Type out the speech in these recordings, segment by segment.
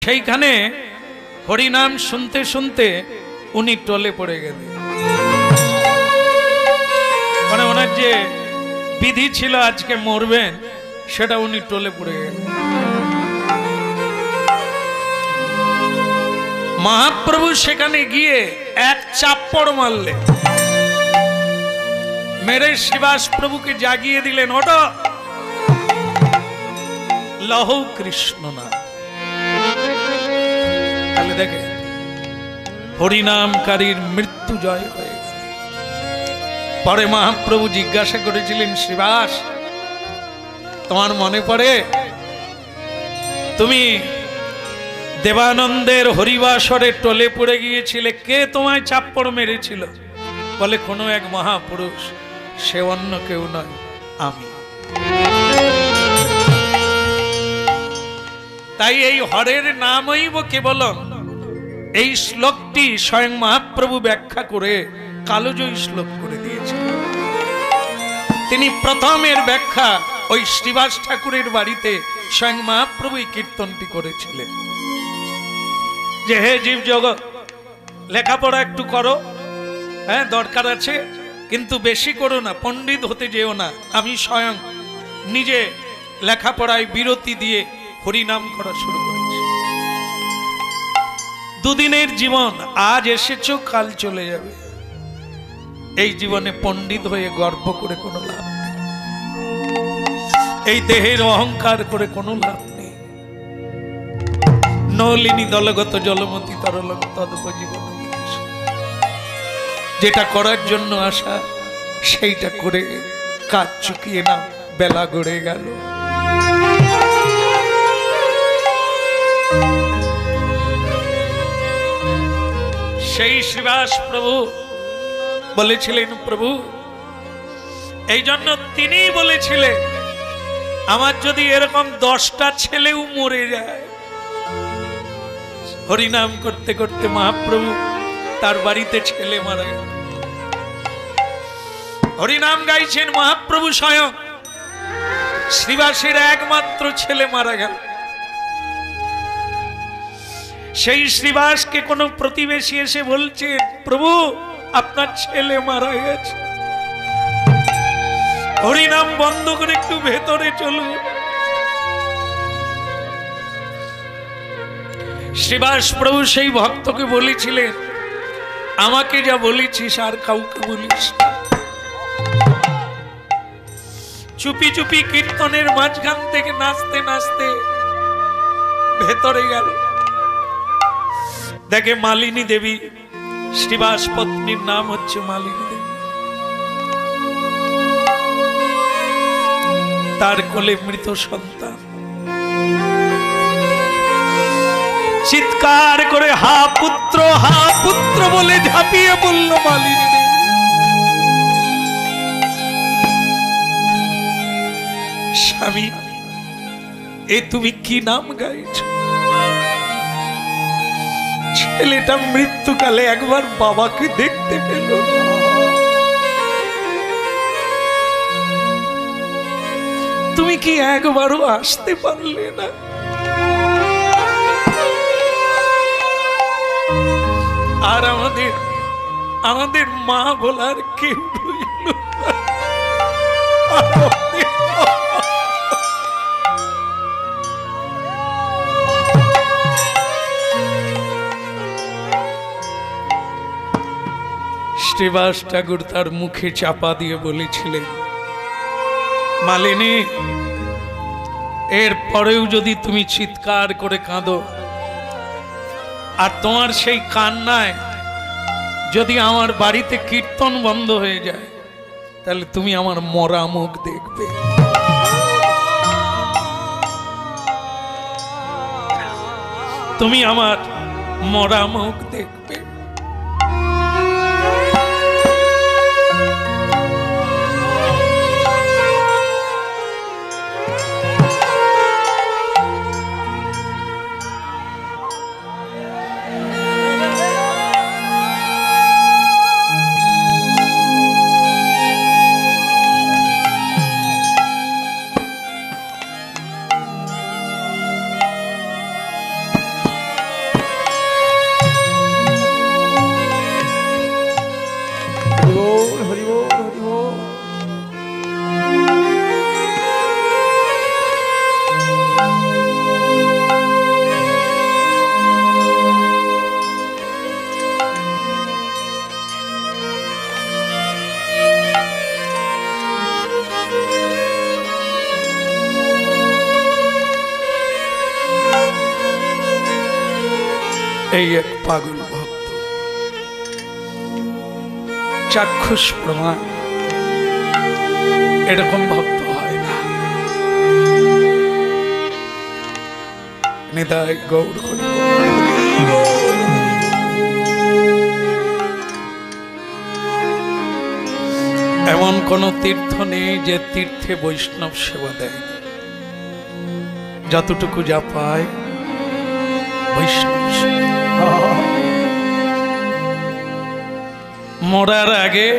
সেইখানে হরিনাম শুনতে শুনতে উনি টলে পড়ে গেলেন। মানে ওনার যে বিধি ছিল আজকে মরবেন, সেটা উনি টলে পড়ে গেলেন। মহাপ্রভু সেখানে গিয়ে এক চাপ্পড় মারলেন, মেরে শ্রীবাস প্রভুকে জাগিয়ে দিলেন, ওটা লহ কৃষ্ণ না। তাহলে দেখে হরিনামকারীর মৃত্যু জয় হয়ে গেল। পরে মহাপ্রভু জিজ্ঞাসা করেছিলেন, শ্রীবাস, তোমার মনে পড়ে তুমি দেবানন্দের হরিবাসরে টলে পড়ে গিয়েছিলে, কে তোমায় চাপ্পড় মেরেছিল? বলে, কোনো এক মহাপুরুষ, সে অন্য কেউ নয়, আমি। তাই এই হরের নামইব কেবলম, এই শ্লোকটি স্বয়ং মহাপ্রভু ব্যাখ্যা করে কালজয়ী শ্লোক করে দিয়েছেন। তিনি প্রথমের ব্যাখ্যা ওই শ্রীবাস ঠাকুরের বাড়িতে স্বয়ং মহাপ্রভু এই কীর্তনটি করেছিলেন যে, হে জীব জগৎ, লেখাপড়া একটু করো, হ্যাঁ দরকার আছে, কিন্তু বেশি করো না, পণ্ডিত হতে যেও না। আমি স্বয়ং নিজে লেখাপড়ায় বিরতি দিয়ে হরিনাম করা শুরু করেছি। দুদিনের জীবন, আজ এসেছো, কাল চলে যাবে। এই জীবনে পণ্ডিত হয়ে গর্ব করে কোনো লাভ নেই, এই দেহের অহংকার করে কোনো লাভ নেই। নলিনী দলগত জলমতি তরলং তদুপজীবন। যেটা করার জন্য আসা সেইটা করে কাজ চুকিয়ে না, বেলা গড়ে গেল। সেই শ্রীবাস প্রভু বলেছিলেন, প্রভু এই জন্য তিনি বলেছিলেন, আমার যদি এরকম 10টা ছেলেও মরে যায়। হরিনাম করতে করতে মহাপ্রভু তার বাড়িতে ছেলে মারা গেল। হরিনাম গাইছেন মহাপ্রভু স্বয়ং, শ্রীবাসের একমাত্র ছেলে মারা গেল। সেই শ্রীবাসকে কোন প্রতিবেশী এসে বলছে, প্রভু আপনার ছেলে মারা গেছে, হরিনাম বন্ধ করে একটু ভেতরে চলুন। শ্রীবাস প্রভু সেই ভক্তকে বলেছিলেন, আমাকে যা বলেছিস আর কাউকে বলিস না। চুপি চুপি কীর্তনের মাঝখান থেকে নাচতে নাচতে ভেতরে গেল। দেখে মালিনী দেবী, শ্রীবাস পত্নীর নাম হচ্ছে মালিনী দেবী, তার কোলে মৃত সন্তান। চিৎকার করে হা পুত্র বলে ঝাঁপিয়ে পড়ল মালিনী দেবী। স্বামী, এ তুমি কি নাম গাইছ? ছেলেটা মৃত্যুকালে একবার বাবাকে দেখতে পেল না। তুমি কি একবারও আসতে পারলে না? আর আমাদের মা বলার কেউ রইল না। শ্রীবাস ঠাকুর তার মুখে চাপা দিয়ে বলেছিলেন, মালিনী, এর পরেও যদি তুমি চিৎকার করে কাঁদো, আর তোমার সেই কান্নায় যদি আমার বাড়িতে কীর্তন বন্ধ হয়ে যায়, তাহলে তুমি আমার মরা মুখ দেখবে। তুমি আমার মরা মুখ দেখবে। এই এক পাগল ভক্ত। চাক্ষুষ প্রমাণ, এরকম ভক্ত হয় না। নিতাই গৌর হরি। এমন কোন তীর্থ নেই যে তীর্থে বৈষ্ণব সেবা দেয়। যতটুকু যা পায় বৈষ্ণব সেবা। মরার আগে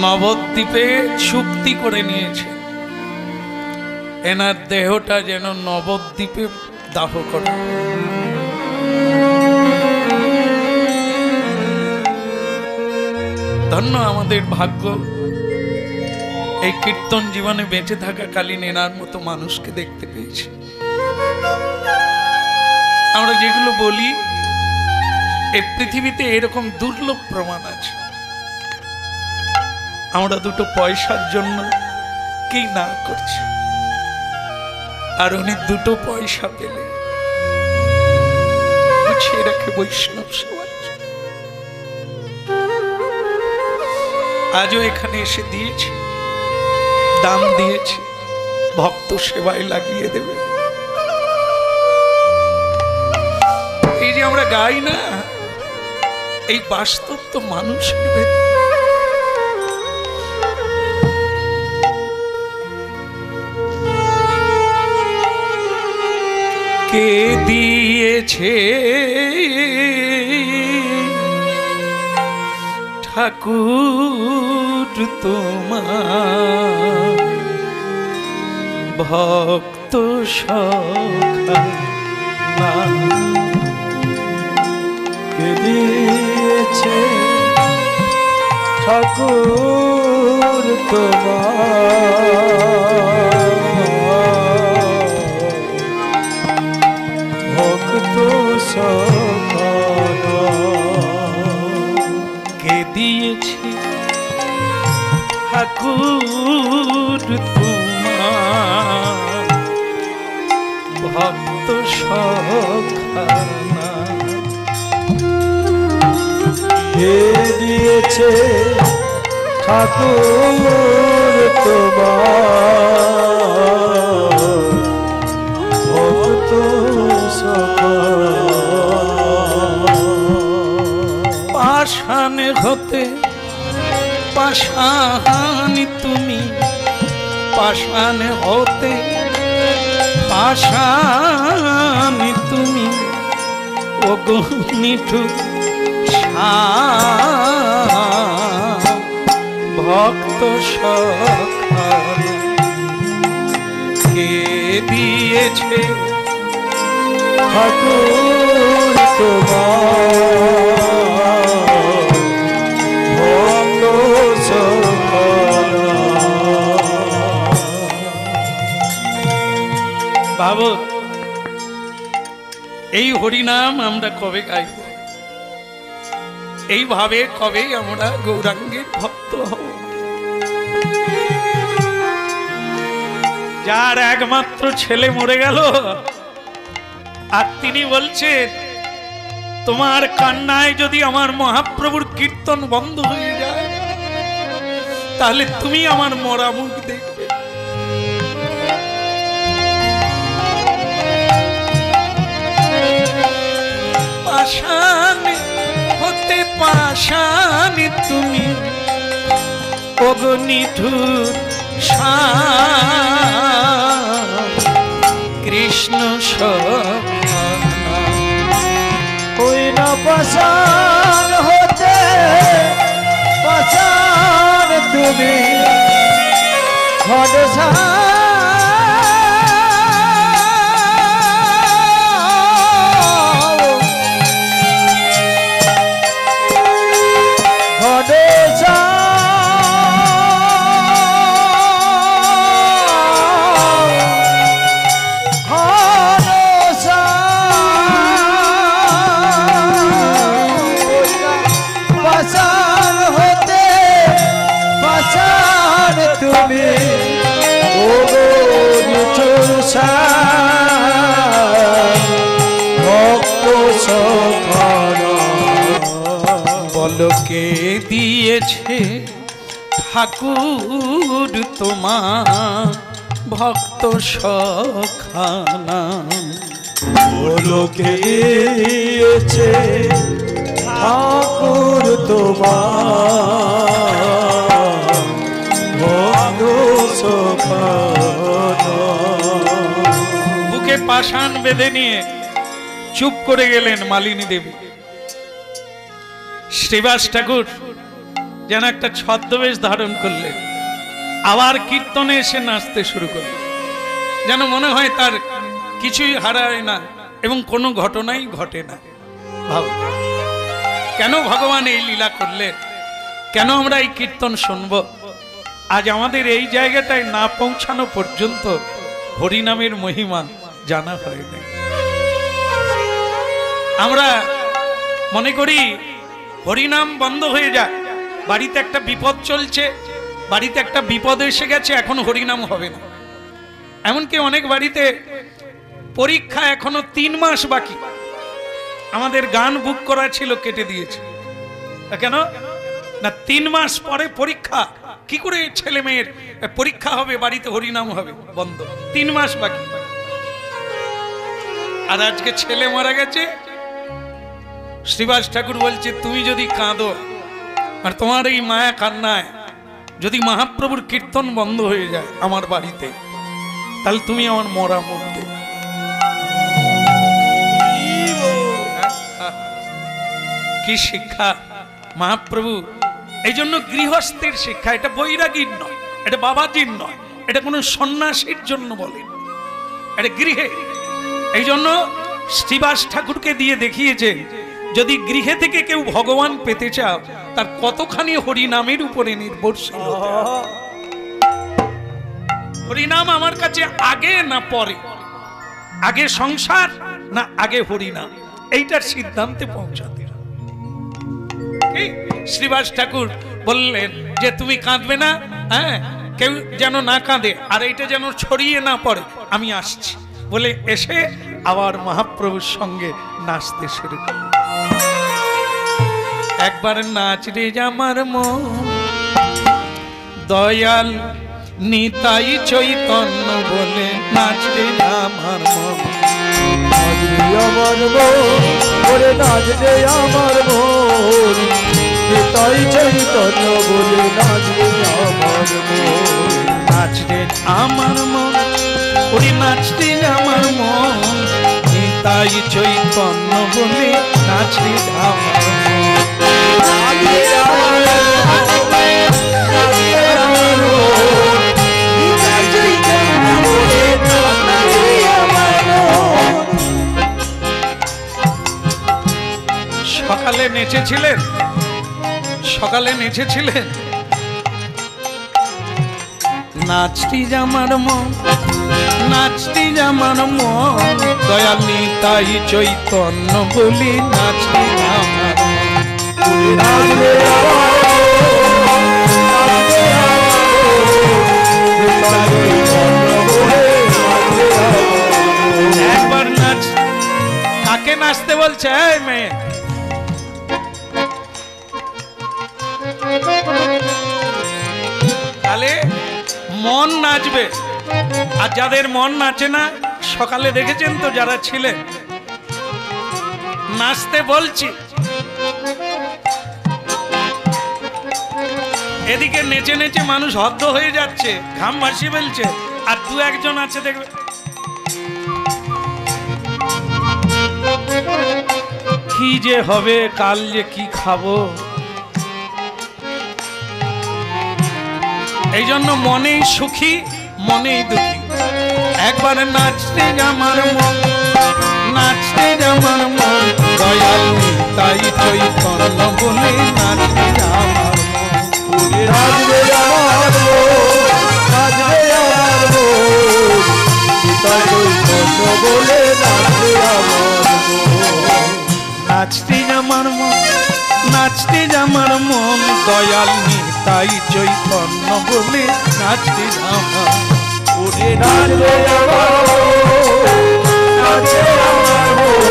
নবদ্বীপে চুক্তি করে নিয়েছে, এনার দেহটা যেন নবদ্বীপে দাহ করে। ধন্য আমাদের ভাগ্য, এই কীর্তন জীবনে বেঁচে থাকাকালীন এনার মতো মানুষকে দেখতে পেয়েছি। আমরা যেগুলো বলি, এই পৃথিবীতে এরকম দুর্লভ প্রমাণ আছে। আমরা দুটো পয়সার জন্য কি না করছি, আর উনি দুটো পয়সা পেলে গুছিয়ে রাখে বৈষ্ণব সেবা। আজও এখানে এসে দিয়েছে, দান দিয়েছে, ভক্ত সেবায় লাগিয়ে দেবে। এই যে আমরা গাই না, এই বাস্তব তো মানুষের ভেতর। কে দিয়েছে ঠাকুর তোমার ভক্ত সখা? কে দিয়েছে ঠাকুর তোমার ভক্ত সখা? কে দিয়েছে ঠাকুর তোমার ভক্ত সখা? কে দিয়েছে ঠাকুর তোমার ভক্ত সখা? পাষাণ হতে পাষাণী তুমি, পাষাণ হতে পাষাণী তুমি, ও গো নিঠুর ভক্ত সখা। কে দিয়েছে ঠাকুর তোমার ভক্ত সখা? ভাবো, এই হরিনাম আমরা কবে গাইব? এইভাবে কবে আমরা গৌরাঙ্গের ভক্ত হব? যার একমাত্র ছেলে মরে গেল, আর তিনি বলছেন তোমার কান্নায় যদি আমার মহাপ্রভুর কীর্তন বন্ধ হয়ে যায়, তাহলে তুমি আমার মরা মুখ দেখবে। পাষাণ হতে পাষাণী তুমি, ওগো নিঠুর কৃষ্ণ সখা। ওই না পাষাণ হতে পাষাণ তুমি, খডসা তুমি ও লোকে দিয়েছে ঠাকুর তোমার ভক্ত সখানা। লোকে দিয়েছে ঠাকুর তোমার ভক্ত সখানা। বুকে পাষাণ বেঁধে নিয়ে চুপ করে গেলেন মালিনী দেবী। শ্রীবাস ঠাকুর যেন একটা ছদ্মবেশ ধারণ করলেন, আবার কীর্তনে এসে নাচতে শুরু করলেন, যেন মনে হয় তার কিছুই হারায় না এবং কোনো ঘটনাই ঘটে না। ভাবো কেন ভগবান এই লীলা করলেন, কেন আমরা এই কীর্তন শুনব। আজ আমাদের এই জায়গাটায় না পৌঁছানো পর্যন্ত হরিনামের মহিমা জানা হয় না। আমরা মনে করি হরিনাম বন্ধ হয়ে যায়, বাড়িতে একটা বিপদ চলছে, বাড়িতে একটা বিপদ এসে গেছে, এখন হরিনাম হবে না। এমনকি অনেক বাড়িতে পরীক্ষা এখনো 3 মাস বাকি, আমাদের গান বুক করা ছিল কেটে দিয়েছে। কেন না 3 মাস পরে পরীক্ষা, কি করে ছেলে মেয়ের পরীক্ষা হবে, বাড়িতে হরিনাম হবে, বন্ধ। 3 মাস বাকি। আর আজকে ছেলে মারা গেছে, শ্রীবাস ঠাকুর বলছে তুমি যদি কাঁদো আর তোমার এই মায়া কান্নায় যদি মহাপ্রভুর কীর্তন বন্ধ হয়ে যায় আমার বাড়িতে, তাহলে তুমি আমার মরা মুখ দেবে। কি শিক্ষা মহাপ্রভু! এই জন্য গৃহস্থের শিক্ষা, এটা বৈরাগীর নয়, এটা বাবাজির নয়, এটা কোনো সন্ন্যাসীর জন্য বলেন, এটা গৃহে। এই জন্য শ্রীবাস ঠাকুরকে দিয়ে দেখিয়েছে যদি গৃহে থেকে কেউ ভগবান পেতে চাও তার কতখানি হরিনামের উপরে নির্ভরশীল হতে হবে। হরিনাম আমার কাছে আগে না পরে, আগে সংসার না আগে হরিনাম, এইটার সিদ্ধান্তে পৌঁছাতে হবে। শ্রীবাস ঠাকুর বললেন যে তুমি কাঁদবে না, হ্যাঁ, কেউ যেন না কাঁদে, আর এইটা যেন ছড়িয়ে না পড়ে, আমি আসছি বলে এসে আবার মহাপ্রভুর সঙ্গে নাচতে শুরু করল। একবার নাচ রে আমার মন দয়াল নিতাই চৈতন্য বলে, নাচ রে আমার মন, নাচ রে আমার মন, ওরে নাচ রে আমার মন, নিতাই চৈতন্য বলে, নাচ রে আমার মন, নাচ রে আমার মন, ওরে নাচ রে আমার মন, নিতাই চৈতন্য বলে, নাচ রে আমার মন। সকালে নেচেছিলেন, সকালে নেচেছিলেন, নাচটি আমার মন, নাচটি আমার মন, দয়াল নিতাই চৈতন্য বলি, নাচটি আমার মন। একবার নাচ, কাকে নাচতে বলছে এই মেয়ে? তাহলে মন নাচবে, আর যাদের মন নাচে না, সকালে দেখেছেন তো যারা ছিলেন, নাচতে বলছি, এদিকে নেচে নেচে মানুষ হদ্দ হয়ে যাচ্ছে, ঘাম ভাসিয়ে ফেলছে, আর 2-1 আছে দেখবে কি যে হবে, কাল যে কি খাবো। এই জন্য মনেই সুখী মনেই দুঃখী। একবার নাচতে আমার মন, নাচতে আমার মন, দয়াল তাই চৈতন্য বলে, নাচতে আমার মন, নাচবে আমার মন, নাচবে আমার মন, নিতাই চৈতন্য বলে, নাচবে আমার মন, নাচতে আমার মন, নাচতে আমার মন, দয়াল নিতাই চৈতন্য বলে, নাচতে আমার ওরে নাচবে আমার মন, নাচবে আমার মন,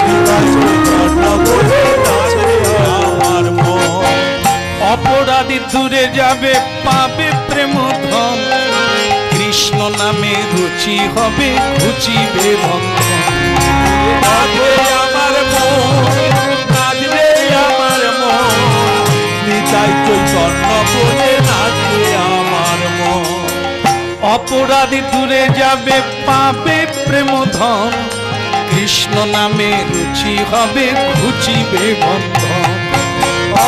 নিতাই চৈতন্য বলে, নাচবে আমার মন। যাবে পাবে প্রেম ধন, কৃষ্ণ নামে রুচি হবে ঘুচিবে বন্ধন। নাচবে আমার মন, নাচবে আমার মন, নিতাই চৈতন্য বলে নাচবে আমার মন। অপরাধী দূরে যাবে পাবে প্রেম ধন, কৃষ্ণ নামে রুচি হবে ঘুচিবে বন্ধন।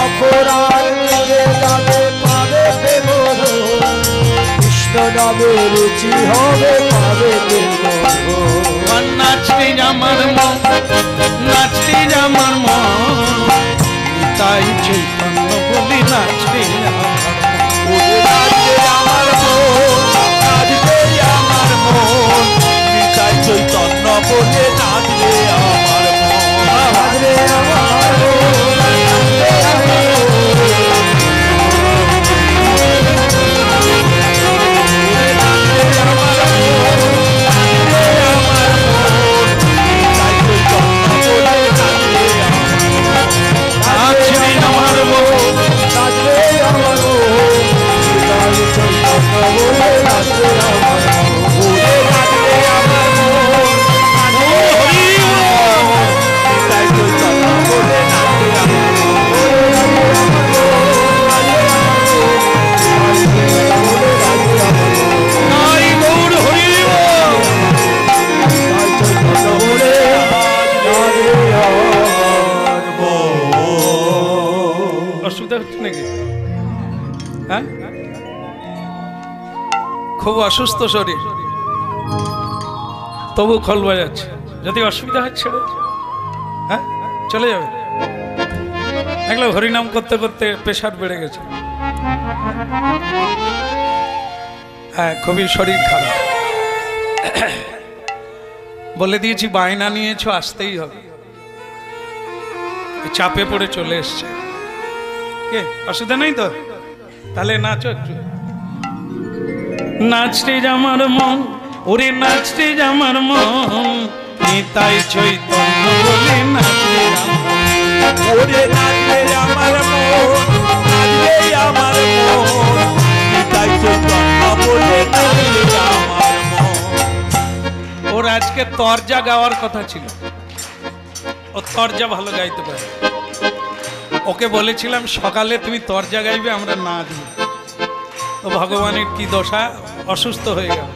অপরাধ দূরে যাবে পাবে প্রেম ধন, কৃষ্ণ নামে রুচি হবে পাবে প্রেম ধন। নাচতে আমার মন, নাচতে আমার মন, তাই চৈতন্য বলে নাচতে আমার মন। নাচবে আমার মন, নাচবে আমার মন, নিতাই চৈতন্য বলে নাচবে আমার মন। নাচবে আমার মন, নাচবে আমার খুব অসুস্থ শরীর, তবু খোল বাজাচ্ছে। যদি অসুবিধা হয় ছেড়ে হ্যাঁ চলে যাবে। দেখলে হরিনাম করতে করতে প্রেশার বেড়ে গেছে। হ্যাঁ খুবই শরীর খারাপ, বলে দিয়েছি বায়না নিয়েছো আসতেই হবে, চাপে পড়ে চলে এসছে। কে অসুবিধা নেই তো? তাহলে নাচো একটু। নাচতে আমার মন, ওরে নাচতে আমার মন, নিতাই চৈতন্য বলে নাচতে ওরে নাচবে আমার মন, নাচবে আমার মন, নিতাই চৈতন্য বলে নাচবে আমার মন। ওর আজকে তরজা গাওয়ার কথা ছিল, ও তরজা ভালো গাইতে পারে। ওকে বলেছিলাম সকালে তুমি তরজা গাইবে, আমরা না দিই। তো ভগবানের কি দশা, অসুস্থ হয়ে গেল।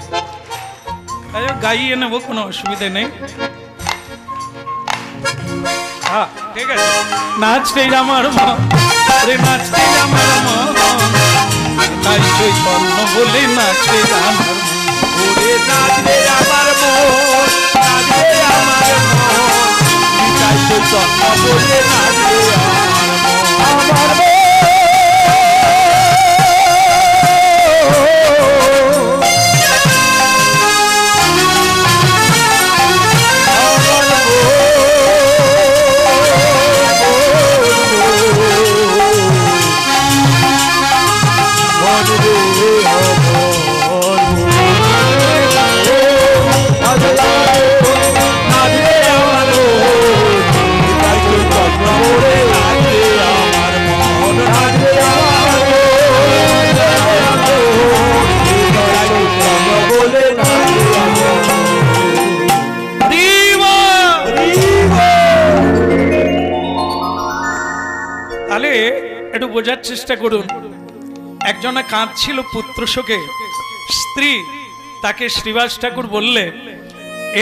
তাই গাইয়ে নেবো, কোনো অসুবিধা নেই। হ্যাঁ ঠিক আছে। নাচতে আমার মন, রে নাচতে আমার মন, তাই চৈতন্য বলে নাচতে আমার মন। ওরে নাচবে আমার মন, নাচবে আমার মন, নিতাই চৈতন্য বলে নাচবে আমার মন। আমার মন একটু বোঝার চেষ্টা করুন। একজনে কাঁদছিল পুত্র শোকে, স্ত্রী তাকে শ্রীবাস ঠাকুর বললে,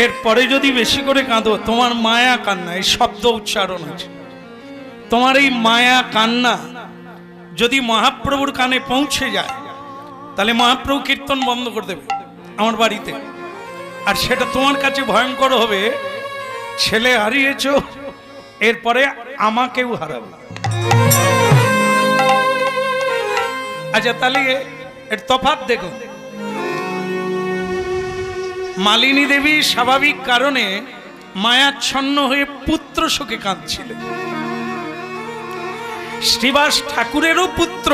এরপরে যদি বেশি করে কাঁদো তোমার মায়া কান্না, এই শব্দ উচ্চারণ আছে, তোমার এই মায়া কান্না যদি মহাপ্রভুর কানে পৌঁছে যায় তাহলে মহাপ্রভু কীর্তন বন্ধ করে দেবে আমার বাড়িতে, আর সেটা তোমার কাছে ভয়ঙ্কর হবে। ছেলে হারিয়েছো, এরপরে আমাকেও হারাবে। আচ্ছা তাহলে এর তফাৎ দেখুন। মালিনী দেবী স্বাভাবিক কারণে মায়াচ্ছন্ন হয়ে পুত্র শোকে কাঁদছিলেন। শ্রীবাস ঠাকুরেরও পুত্র,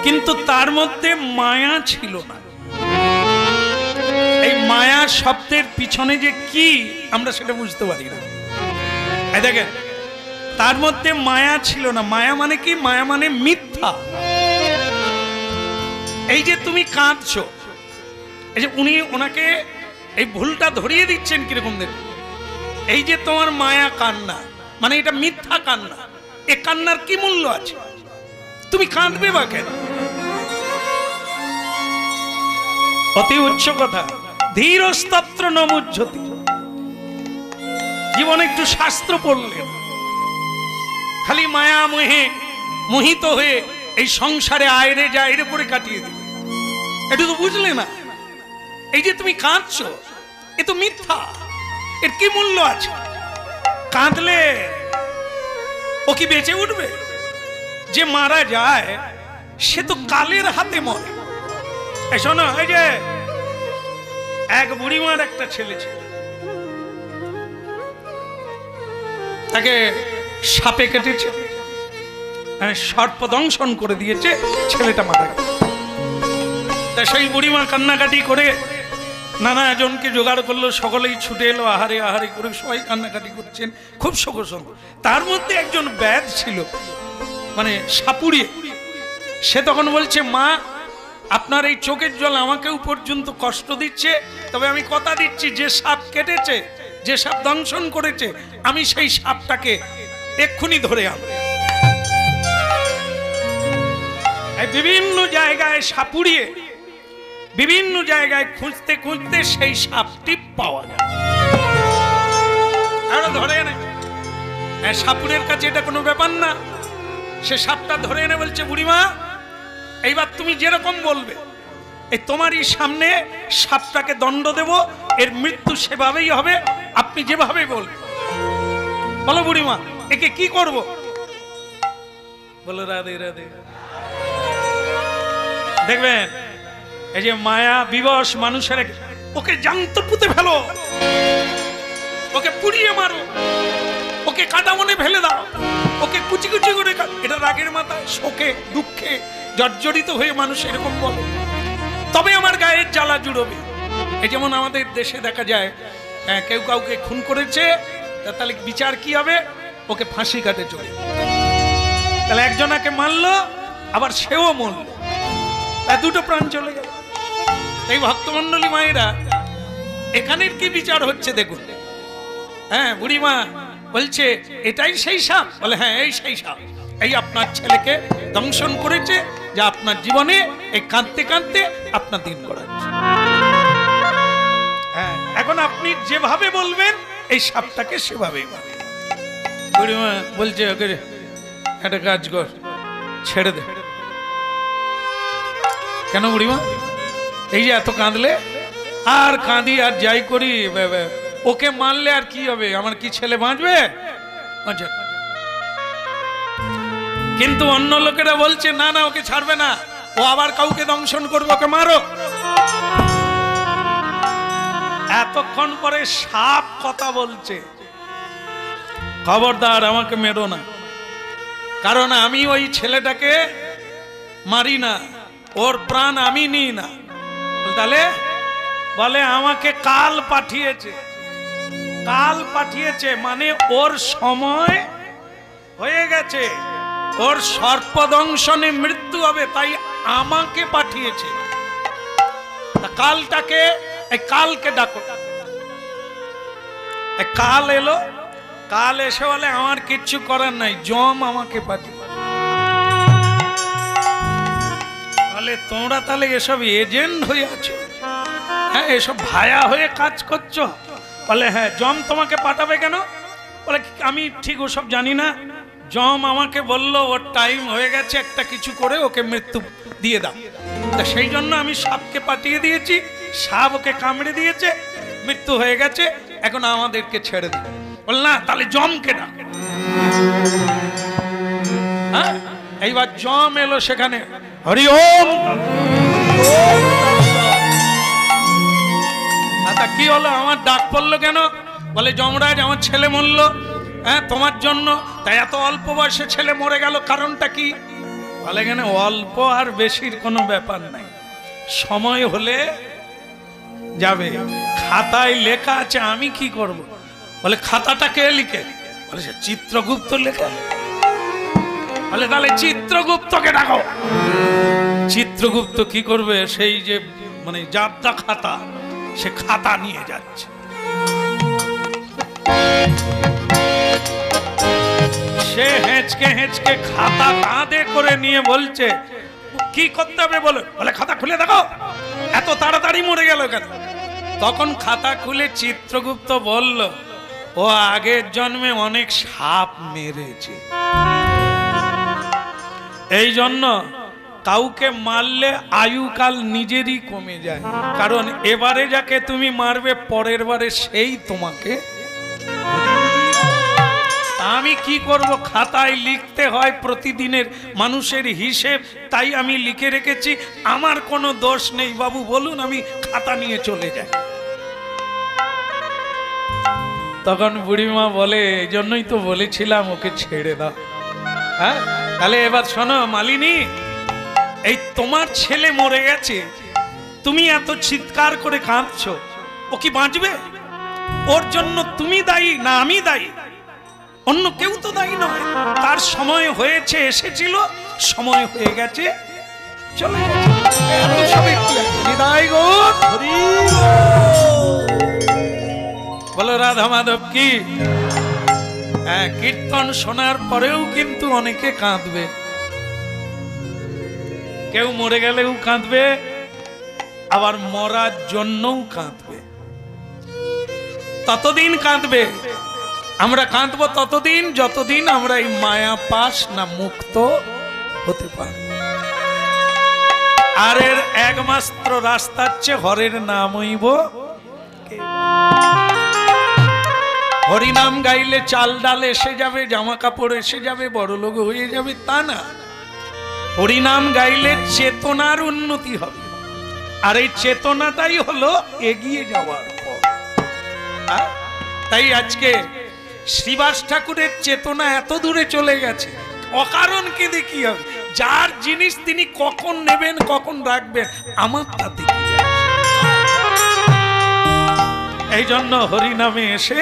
কিন্তু তার মধ্যে মায়া ছিল না। এই মায়া শব্দের পিছনে যে কি আমরা সেটা বুঝতে পারি না। এই দেখেন, তার মধ্যে মায়া ছিল না। মায়া মানে কি? মায়া মানে মিথ্যা। এই যে তুমি কাঁদছো, এই যে উনি ওনাকে এই ভুলটা ধরিয়ে দিচ্ছেন কিরকম দেখুন। এই যে তোমার মায়া কান্না, মানে এটা মিথ্যা কান্না, এ কান্নার কি মূল্য আছে? তুমি কাঁদবে বা কেন? অতি উচ্চ কথা, ধীরস্তত্র ন মুহ্যতি। জীবনে একটু শাস্ত্র পড়লেন, খালি মায়া মোহে মোহিত হয়ে এই সংসারে আয়রে যায়রে করে কাটিয়ে দিল, এটা তো বুঝলে না। এই যে তুমি কাঁদছো, এ তো মিথ্যা, এর কি মূল্য আছে? কাঁদলে ও কি বেঁচে উঠবে? যে মারা যায় সে তো কালের হাতে মরে। শোনো, এই যে এক বুড়িমার একটা ছেলে ছিল, তাকে সাপে কেটেছে, সর্পদংশন করে দিয়েছে, ছেলেটা মারা গেছে। তা সেই বুড়িমা কান্নাকাটি করে নানা জনকে জোগাড় করলো, সকলেই ছুটে এলো, আহারে আহারে করে সবাই কান্নাকাটি করছেন, খুব শোকসঙ্গ। তার মধ্যে একজন ব্যাধ ছিল, মানে সাপুড়িয়ে। সে তখন বলছে, মা আপনার এই চোখের জল আমাকেও পর্যন্ত কষ্ট দিচ্ছে, তবে আমি কথা দিচ্ছি যে সাপ কেটেছে, যে সাপ দংশন করেছে, আমি সেই সাপটাকে এক্ষুনি ধরে আনব। বিভিন্ন জায়গায় সাপুড়িয়ে বিভিন্ন জায়গায় খুঁজতে খুঁজতে সেই সাপটি পাওয়া যায়, আর ধরে এনে সাপুরের কাছে এটা কোনো ব্যাপার না। সে সাপটা ধরে এনে বলছে, বুড়িমা এইবার তুমি যেরকম বলবে, এই তোমারই সামনে সাপটাকে দণ্ড দেব, এর মৃত্যু সেভাবেই হবে, আপনি যেভাবে বলবেন। বলো বুড়িমা, একে কি করব? বলো রাধে রাধে। দেখবেন এই যে মায়া বিবশ মানুষের, ওকে জ্যান্ত পুঁতে ফেলো, ওকে পুড়িয়ে মারো, ওকে কাটা মনে ফেলে দাও, ওকে কুচি কুচি করে, এটা রাগের মাথায় শোকে দুঃখে জর্জরিত হয়ে মানুষ এরকম বলে, তবে আমার গায়ের জ্বালা জুড়বে। এই যেমন আমাদের দেশে দেখা যায়, কেউ কাউকে খুন করেছে, তাহলে বিচার কি হবে? ওকে ফাঁসি কাটে চলে। তাহলে একজনাকে মারলো, আবার সেও মরল, দুটো প্রাণ চলে গেল। এই ভক্তমন্ডলী মায়েরা, এখানের কি বিচার হচ্ছে দেখুন। হ্যাঁ, বুড়িমা বলছে এটাই সেই সাপ? বলে হ্যাঁ, এই সেই সাপ, এই আপনার ছেলেকে দংশন করেছে, যা আপনার জীবনে এই কাঁদতে কাঁদতে আপনার দিন করাচ্ছে। হ্যাঁ, এখন আপনি যেভাবে বলবেন এই সাপটাকে সেভাবেই পাবে। বুড়িমা বলছে, ওকে একটা কাজ কর, ছেড়ে দে। কেন বুড়িমা? এই যে এত কাঁদলে, আর কাঁদি আর যাই করি, ওকে মারলে আর কি হবে? আমার কি ছেলে বাঁচবে? কিন্তু অন্য লোকেরা বলছে না না, ওকে ছাড়বে না, ও আবার কাউকে দংশন করবে, ওকে মারো। এতক্ষণ পরে সাপ কথা বলছে, খবরদার আমাকে মেরো না, কারণ আমি ওই ছেলেটাকে মারি না, ওর প্রাণ আমি নিই না। তাহলে বলে আমাকে কাল পাঠিয়েছে, কাল পাঠিয়েছে মানে ওর সময় হয়ে গেছে, ওর সর্পদংশনে মৃত্যু হবে, তাই আমাকে পাঠিয়েছে। কালটাকে, এই কালকে ডাকো। কাল এলো, কাল এসে বলে আমার কিচ্ছু করার নাই, যম আমাকে পাঠিয়ে। বলে তোমরা তাহলে এসব এজেন্ট হয়ে আছো, হ্যাঁ, এসব ভায়া হয়ে কাজ করছো? বলে হ্যাঁ। যম তোমাকে পাঠাবে কেন? বলে আমি ঠিক ওসব জানি না, যম আমাকে বললো ওর টাইম হয়ে গেছে, একটা কিছু করে ওকে মৃত্যু দিয়ে দাও, তা সেই জন্য আমি সাপকে পাঠিয়ে দিয়েছি, সাপ ওকে কামড়ে দিয়েছে, মৃত্যু হয়ে গেছে, এখন আমাদেরকে ছেড়ে দিই। বল না, তাহলে যমকে ডাক। হ্যাঁ, এইবার যম এলো সেখানে, হরি ওম। আচ্ছা কি হলো, আমার ডাক পড়লো কেন? বলে যমরাজ আমার ছেলে মরলো, হ্যাঁ তোমার জন্য, তাই এত অল্প বয়সে ছেলে মরে গেল, কারণটা কি? বলে কেন, অল্প আর বেশির কোনো ব্যাপার নাই, সময় হলে যাবে, খাতায় লেখা আছে, আমি কি করব? বলে খাতাটা কে লিখে? বলে সে চিত্রগুপ্ত লেখা। বলে তাহলে চিত্রগুপ্তকে ডাকো। চিত্রগুপ্ত কি করবে, সেই যে মানে যাত্রা খাতা, সে খাতা নিয়ে যাচ্ছে। সে হেঁচকে হেঁচকে খাতা কাঁধে করে নিয়ে বলছে, কি করতে হবে বলে? বলে খাতা খুলে দেখো, এত তাড়াতাড়ি মরে গেল কেন? তখন খাতা খুলে চিত্রগুপ্ত বলল, ও আগের জন্মে অনেক সাপ মেরেছে, এই জন্য কাউকে মারলে আয়ুকাল নিজেরই কমে যায়, কারণ এবারে যাকে তুমি মারবে পরের বারে সেই তোমাকে। আমি কি করব, খাতায় লিখতে হয় প্রতিদিনের মানুষের হিসেব, তাই আমি লিখে রেখেছি, আমার কোনো দোষ নেই বাবু, বলুন আমি খাতা নিয়ে চলে যাই। তখন বুড়িমা বলে, এই জন্যই তো বলেছিলাম ওকে ছেড়ে দাও। হ্যাঁ, তাহলে এবার শোনো মালিনী, এই তোমার ছেলে মরে গেছে, তুমি এত চিৎকার করে কাঁদছো, ও কি বাঁচবে? ওর জন্য তুমি দায়ী না আমি দায়ী? অন্য কেউ তো দায়ী নয়। তার সময় হয়েছে, এসেছিল, সময় হয়ে গেছে, চলে গেছে। এত সবে বিদায় গো। বলো রাধা মাধব কি। হ্যাঁ, কীর্তন শোনার পরেও কিন্তু অনেকে কাঁদবে, কেউ মরে গেলেও কাঁদবে, আবার মরার জন্যও কাঁদবে। ততদিন কাঁদবে, আমরা কাঁদবো ততদিন যতদিন আমরা এই মায়া পাশ না মুক্ত হতে পারব। আর এর একমাত্র রাস্তা হচ্ছে হরের নাম হইব। হরিনাম গাইলে চাল ডাল এসে যাবে, জামা কাপড় এসে যাবে, বড় লোক হয়ে যাবে, তা না। হরিনাম গাইলে চেতনার উন্নতি হবে, আর এই চেতনাটাই হলো এগিয়ে যাওয়ার পথ। তাই আজকে শ্রীবাস ঠাকুরের চেতনা এত দূরে চলে গেছে, অকারণ কেঁদে কি হবে? যার জিনিস তিনি কখন নেবেন কখন রাখবেন আমার তাতে কি যায়? এই জন্য হরিনামে এসে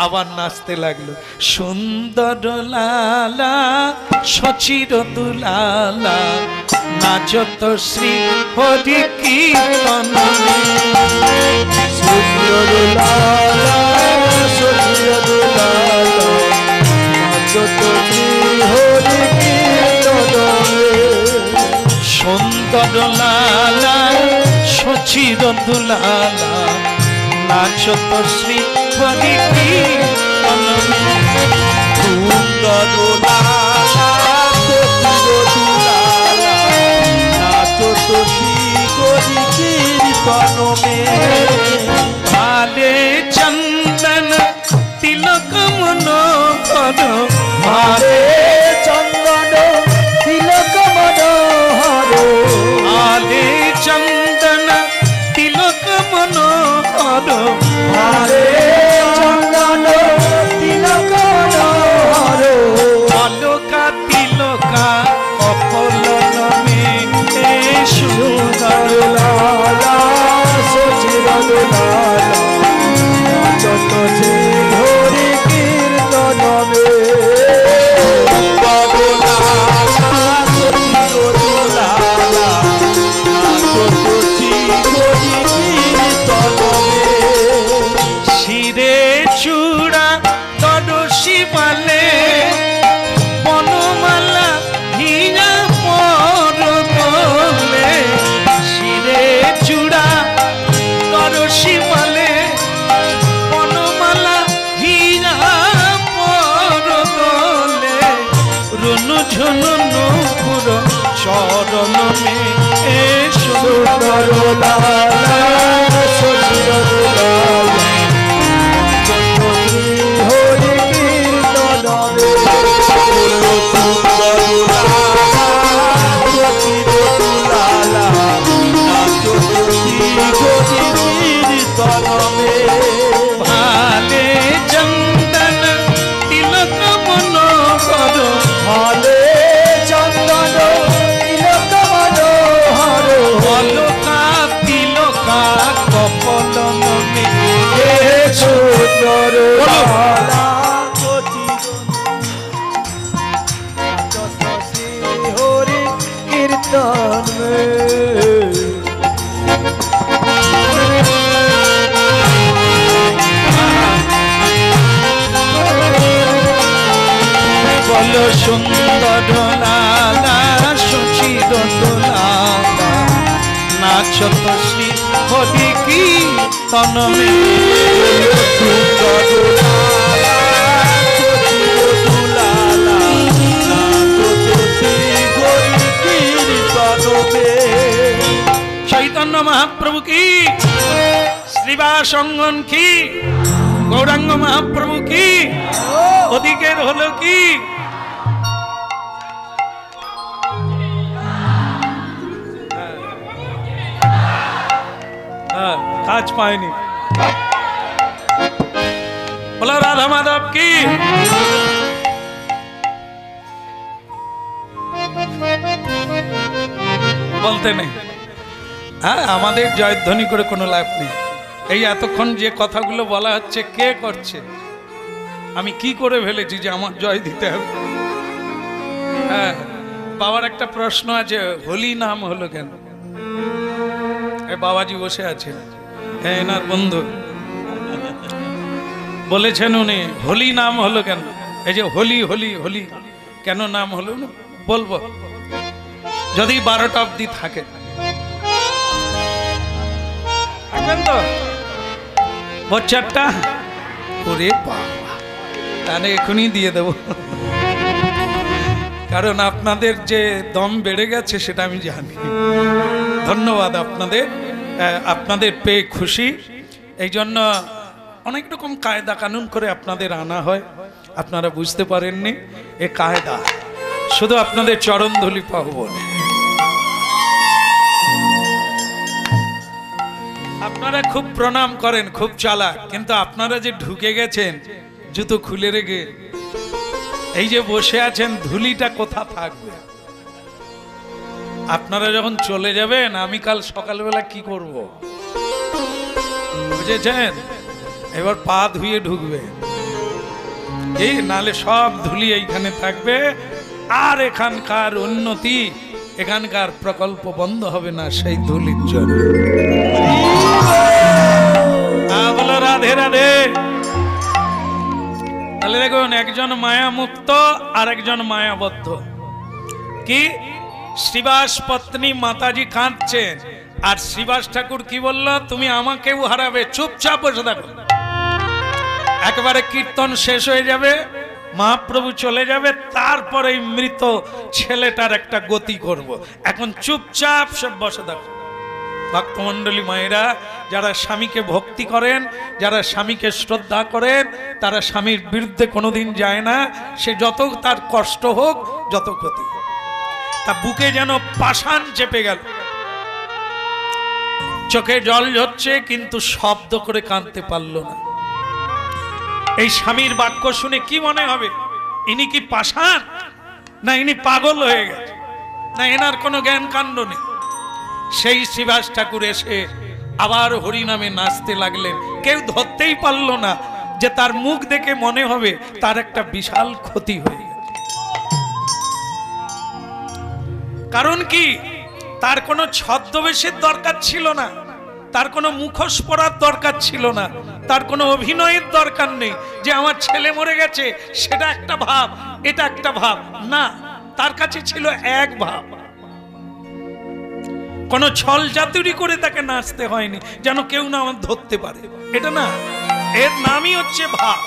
আবার নাচতে লাগলো। সুন্দর লালা সচির দুলালা নাচত শ্রী হরি কীর্তন। সুন্দর লালা সচির দুলালা নাচত শ্রী হরি কীর্তন। সুন্দর লালা সচির দুলালা নাচত শ্রী হরি কীর্তন। সুন্দর লালা সচির দুলালা নাচত শ্রী হরি কীর্তন। ভালে চন্দন তিলক মনোহর, ভালে চন্দন তিলক মনোহর। ভালে চন্দন তিলক মনোহর, ভালে চন্দন তিলক মনোহর। অলকা তিলকা অপলনমে সুন্দর লালা সচির দুলালা নাচত শ্রী হরি কীর্তন। শিরে চূড়া তরসী মালে বনমালা হীরা পরদলে। শিরে চূড়া তরসী মালে বনমালা হীরা পরদলে। রুনু ঝুনু নুপুর চরণ মে সুন্দর লালা সচির দুলালা নাচত শ্রী হরি কীর্তন। সুন্দর লালা সচির দুলালা নাচত শ্রী হরি কীর্তন। ভালে চন্দন তিলক মনোহর, ভালে চন্দন তিলক মনোহর। অলকা তিলক বলো সুন্দর লালা সুচির দোলালা নাচত শ্রী হরি কীর্তন মে সুন্দর লালা সুচির দোলালা নাচত শ্রী হরি কীর্তন মে। চৈতন্য মহাপ্রভু কি, শ্রীবাস অঙ্গন কি, গৌরাঙ্গ মহাপ্রভু কি, ওদিকের হলো কি? কাজ পায়নি। বলো রাধা মাধব কি? বলতে নেই। হ্যাঁ, আমাদের জয়ধ্বনি করে কোনো লাভ নেই। এই এতক্ষণ যে কথাগুলো বলা হচ্ছে কে করছে? আমি কি করে ফেলেছি যে আমার জয় দিতে হবে? হ্যাঁ, বাবার একটা প্রশ্ন আছে, হোলি নাম হলো কেন? বাবাজি বসে আছে, হ্যাঁ এনার বন্ধু বলেছেন উনি, হোলি নাম হলো কেন? এই যে হোলি হোলি হোলি কেন নাম হলো বলবো যদি 12টা অব্দি থাকে। থাকবেন তো বচ্চারটা? ওরে বাবা, তাহলে এখনই দিয়ে দেব, কারণ আপনাদের যে দম বেড়ে গেছে সেটা আমি জানি। ধন্যবাদ আপনাদের, আপনাদের পেয়ে খুশি। এই জন্য অনেক রকম কায়দা কানুন করে আপনাদের আনা হয়, আপনারা বুঝতে পারেননি। এ কায়দা শুধু আপনাদের চরণধুলি পাবো বলে। আপনারা খুব প্রণাম করেন, খুব চালাক, কিন্তু আপনারা যে ঢুকে গেছেন জুতো খুলে রেখে, এই যে বসে আছেন, ধুলিটা কোথা থাকবে? আপনারা যখন চলে যাবেন আমি কাল সকালবেলা কি করব বুঝেছেন? এবার পা ধুয়ে ঢুকবে, এই নালে সব ধুলি এইখানে থাকবে, আর এখানকার উন্নতি, এখানকার প্রকল্প বন্ধ হবে না সেই ধুলির জন্য। বলো রাধে রাধে। তাহলে দেখুন, একজন মায়া মুক্ত আর একজন মায়াবদ্ধ। কি? শ্রীবাস পত্নী মাতাজি কাঁদছেন, আর শ্রীবাস ঠাকুর কি বলল? তুমি আমাকেও হারাবে, চুপচাপ বসে থাকো। একবারে কীর্তন শেষ হয়ে যাবে, মহাপ্রভু চলে যাবে, তারপরে এই মৃত ছেলেটার একটা গতি করব। এখন চুপচাপ সব বসে থাকো। ভক্তমণ্ডলী মায়েরা, যারা স্বামীকে ভক্তি করেন, যারা স্বামীকে শ্রদ্ধা করেন, তারা স্বামীর বিরুদ্ধে কোনোদিন যায় না। সে যত তার কষ্ট হোক, যত ক্ষতি হোক, তা বুকে যেন পাষাণ চেপে গেল, চোখে জল ঝরছে, কিন্তু শব্দ করে কাঁদতে পারল না। এই স্বামীর বাক্য শুনে কি মনে হবে? ইনি কি পাষাণ, না ইনি পাগল হয়ে গেছে, না এনার কোনো জ্ঞান কাণ্ড নেই? সেই শ্রীবাস ঠাকুর এসে আবার হরিনামে নাচতে লাগলেন। কেউ ধরতেই পারল না যে তার মুখ দেখে মনে হবে তার একটা বিশাল ক্ষতি হয়ে গেছে। কারণ কি? তার কোনো ছদ্মবেশের দরকার ছিল না, তার কোনো মুখোশ পরার দরকার ছিল না, তার কোনো অভিনয়ের দরকার নেই যে আমার ছেলে মরে গেছে সেটা একটা ভাব, এটা একটা ভাব না। তার কাছে ছিল এক ভাব। কোনো ছল চাতুরি করে তাকে নাচতে হয়নি যেন কেউ না আমার ধরতে পারে, এটা না। এর নামই হচ্ছে ভাব।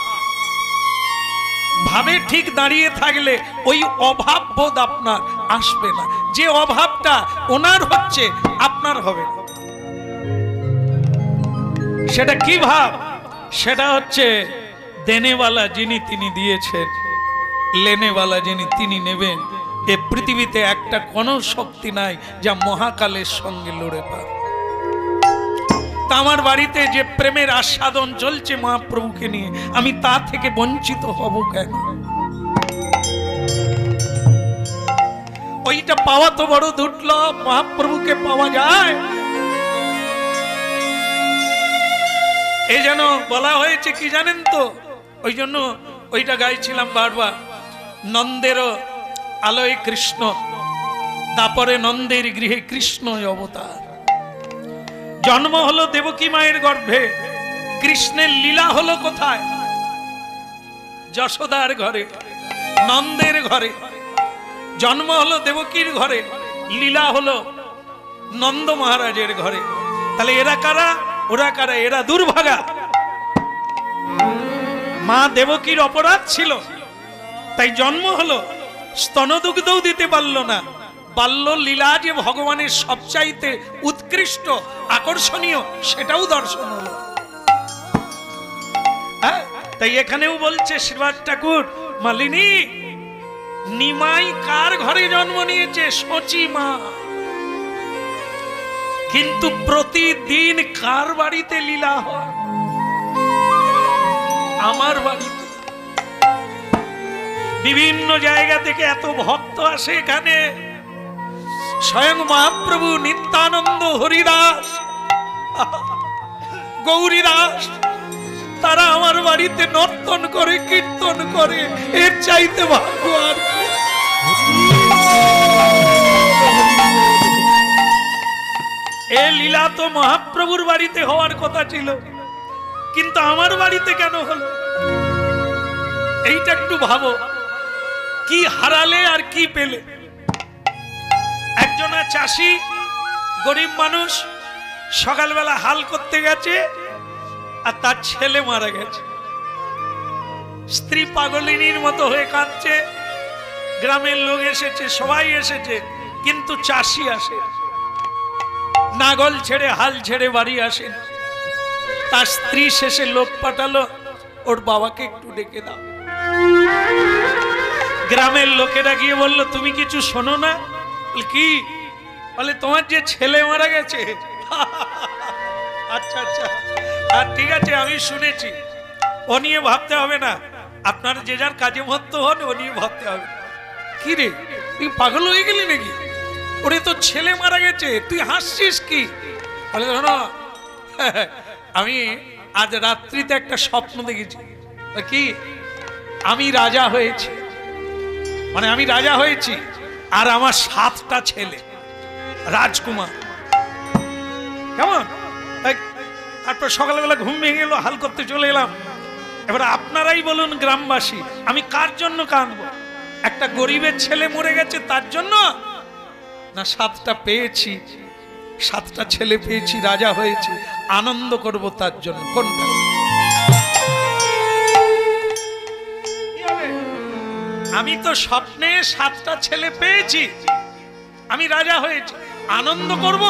ভাবে ঠিক দাঁড়িয়ে থাকলে ওই অভাব বোধ আপনার আসবে না। যে অভাবটা ওনার হচ্ছে, আপনার হবে না। সেটা কি ভাব? সেটা হচ্ছে দেনেওয়ালা যিনি তিনি দিয়েছেন, লেনেওয়ালা যিনি তিনি নেবেন। এ পৃথিবীতে একটা কোনো শক্তি নাই যা মহাকালের সঙ্গে লড়ে পারে। তা আমার বাড়িতে যে প্রেমের আস্বাদন চলছে মহাপ্রভুকে নিয়ে, আমি তা থেকে বঞ্চিত হব কেন? ওইটা পাওয়া তো বড় দুর্লভ। মহাপ্রভুকে পাওয়া যায়। এই যেন বলা হয়েছে কি জানেন তো? ওই জন্য ওইটা গাইছিলাম বারবার, নন্দের আলোয় কৃষ্ণ, তারপরে নন্দের গৃহে কৃষ্ণ অবতার। জন্ম হলো দেবকী মায়ের গর্ভে, কৃষ্ণের লীলা হলো কোথায়? যশোদার ঘরে। নন্দের ঘরে, জন্ম হলো দেবকীর ঘরে, লীলা হলো নন্দ মহারাজের ঘরে। তাহলে এরা কারা, ওরা কারা? এরা দুর্ভাগা। মা দেবকীর অপরাধ ছিল, তাই জন্ম হলো, স্তনদুগ্ধও দিতে পারল না। বাল্য লীলা যে ভগবানের সবচাইতে উৎকৃষ্ট আকর্ষণীয়, সেটাও দর্শন হলো। হ্যাঁ, তাই এখানেও বলছে শ্রীবাস ঠাকুর, মালিনী নিমাই কার ঘরে জন্ম নিয়েছে? শচী মা। কিন্তু প্রতিদিন কার বাড়িতে লীলা হয়? আমার বাড়িতে। বিভিন্ন জায়গা থেকে এত ভক্ত আসে এখানে। স্বয়ং মহাপ্রভু নিত্যানন্দ, হরিদাস, গৌরীদাস, তারা আমার বাড়িতে নর্তন করে, কীর্তন করে। এর চাইতে ভাগ্য আর কি? এ লীলা তো মহাপ্রভুর বাড়িতে হওয়ার কথা ছিল, কিন্তু আমার বাড়িতে কেন হলো? এইটা একটু ভাবো, কি হারালে আর কি পেলে? একজনা চাষি, গরিব মানুষ, সকালবেলা হাল করতে গেছে আর তার ছেলে মারা গেছে। স্ত্রী পাগলিনীর মতো হয়ে কাঁদছে, গ্রামের লোক এসেছে, সবাই এসেছে, কিন্তু চাষি আসে, নাগল ছেড়ে হাল ছেড়ে বাড়ি আসেন। তার স্ত্রী শেষে লোক পাঠালো, ওর বাবাকে একটু ডেকে দাও। গ্রামের লোকেরা গিয়ে বলল, তুমি কিছু শোনো না? কি? বলে, তোমার যে ছেলে মারা গেছে। আচ্ছা আচ্ছা, আর ঠিক আছে, আমি শুনেছি, ও নিয়ে ভাবতে হবে না, আপনার যে যার কাজে মত্ত হন, ও নিয়ে ভাবতে হবে। কি রে, তুই পাগল হয়ে গেলি নাকি? ওরে তো ছেলে মারা গেছে, তুই হাসছিস কি? বলে, শোনো, আমি আজ রাত্রিতে একটা স্বপ্ন দেখেছি। কি? আমি রাজা হয়েছি, মানে আমি রাজা হয়েছি, আর আমার 7টা ছেলে রাজকুমার। কেমন? তারপর সকালবেলা ঘুম ভেঙে গেল, হাল করতে চলে এলাম। এবার আপনারাই বলুন গ্রামবাসী, আমি কার জন্য কাঁদবো? একটা গরিবের ছেলে মরে গেছে তার জন্য, না 7টা পেয়েছি, 7টা ছেলে পেয়েছি, রাজা হয়েছি, আনন্দ করব তার জন্য? কোনটা? আমি তো স্বপ্নে 7টা ছেলে পেয়েছি, আমি রাজা হয়েছি, আনন্দ করব,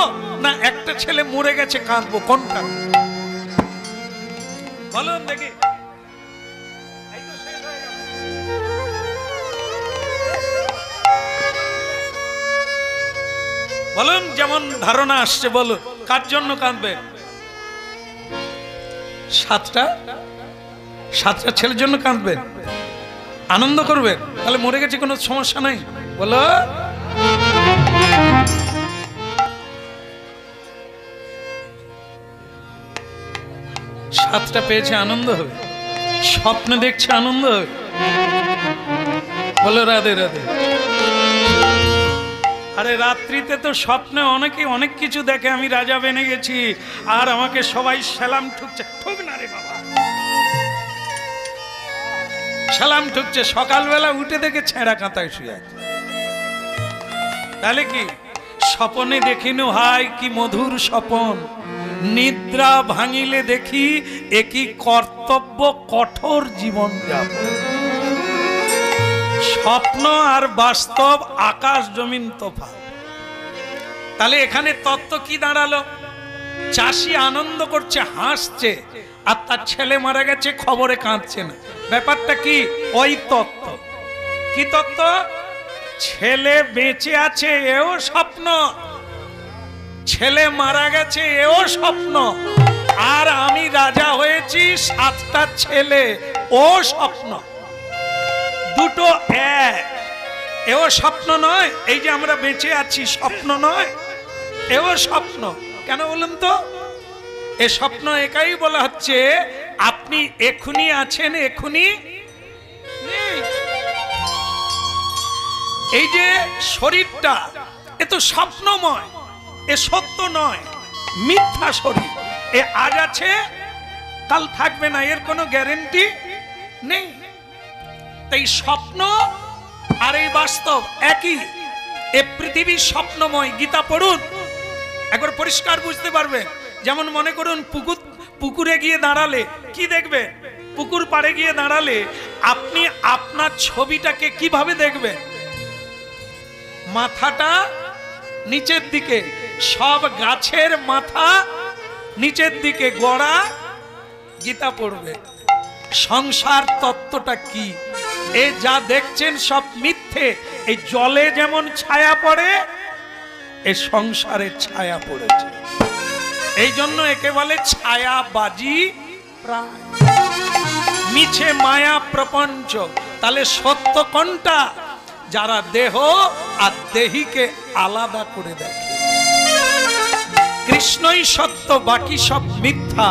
না একটা ছেলে মরে গেছে কাঁদবো? কোনটা বলুন দেখি? বলুন, যেমন ধারণা আসছে বলুন, কার জন্য কাঁদবে? 7টা ছেলের জন্য কাঁদবেন, আনন্দ করবেন, তাহলে মরে গেছে কোনো সমস্যা নাই। বলো, সাতটা পেয়েছে আনন্দ হবে, স্বপ্ন দেখছে আনন্দ হবে। বলো রাধে রাধে। আরে রাত্রিতে তো স্বপ্নে অনেকে অনেক কিছু দেখে, আমি রাজা বেনে গেছি আর আমাকে সবাই সালাম ঠুকছে। ঠুক না রে বাবা, সালাম ঠুকছে। সকালবেলা উঠে দেখে ছেঁড়া কাঁথায় শুয়ে আছে। তাহলে কি স্বপনে দেখিনু হাই কি মধুর স্বপন, নিদ্রা ভাঙিলে দেখি একই কর্তব্য কঠোর জীবন যাপন। স্বপ্ন আর বাস্তব আকাশ জমিন তফাৎ। তাহলে এখানে তত্ত্ব কি দাঁড়ালো? চাষি আনন্দ করছে, হাসছে, আর তার ছেলে মারা গেছে খবরে কাঁদছে না। ব্যাপারটা কি? ওই তত্ত্ব। কি তত্ত্ব? ছেলে বেঁচে আছে এও স্বপ্ন, ছেলে মারা গেছে এও স্বপ্ন, আর আমি রাজা হয়েছি 7টা ছেলে, ও স্বপ্ন। দুটো এক। এও স্বপ্ন নয়, এই যে আমরা বেঁচে আছি স্বপ্ন নয়, এও স্বপ্ন। কেন বলুন তো? এ স্বপ্ন একাই বলা হচ্ছে, আপনি এখুনি আছেন, এখুনি নেই। এই যে শরীরটা, এ তো স্বপ্নময়, এ সত্য নয়, মিথ্যা শরীর। এ আজ আছে, কাল থাকবে না, এর কোনো গ্যারেন্টি নেই। তাই স্বপ্ন আর এই বাস্তব একই। এ পৃথিবী স্বপ্নময়। গীতা পড়ুন, একবার পরিষ্কার বুঝতে পারবে। যেমন মনে করুন পুকুরে গিয়ে দাঁড়ালে কি দেখবে? পুকুর পাড়ে গিয়ে দাঁড়ালে আপনি আপনার ছবিটাকে কিভাবে দেখবেন? মাথাটা নিচের দিকে, সব গাছের মাথা নিচের দিকে, গোড়া। গীতা পড়বে। সংসার তত্ত্বটা কি? এ যা দেখছেন সব মিথ্যে। এই জলে যেমন ছায়া পড়ে, এ সংসারে ছায়া পড়েছে। এই জন্য একে বলে ছায়াবাজি প্রায়, মিছে মায়া প্রপঞ্চ। তাহলে সত্য কোনটা? যারা দেহ আর দেহিকে আলাদা করে দেখে। কৃষ্ণই সত্য, বাকি সব মিথ্যা।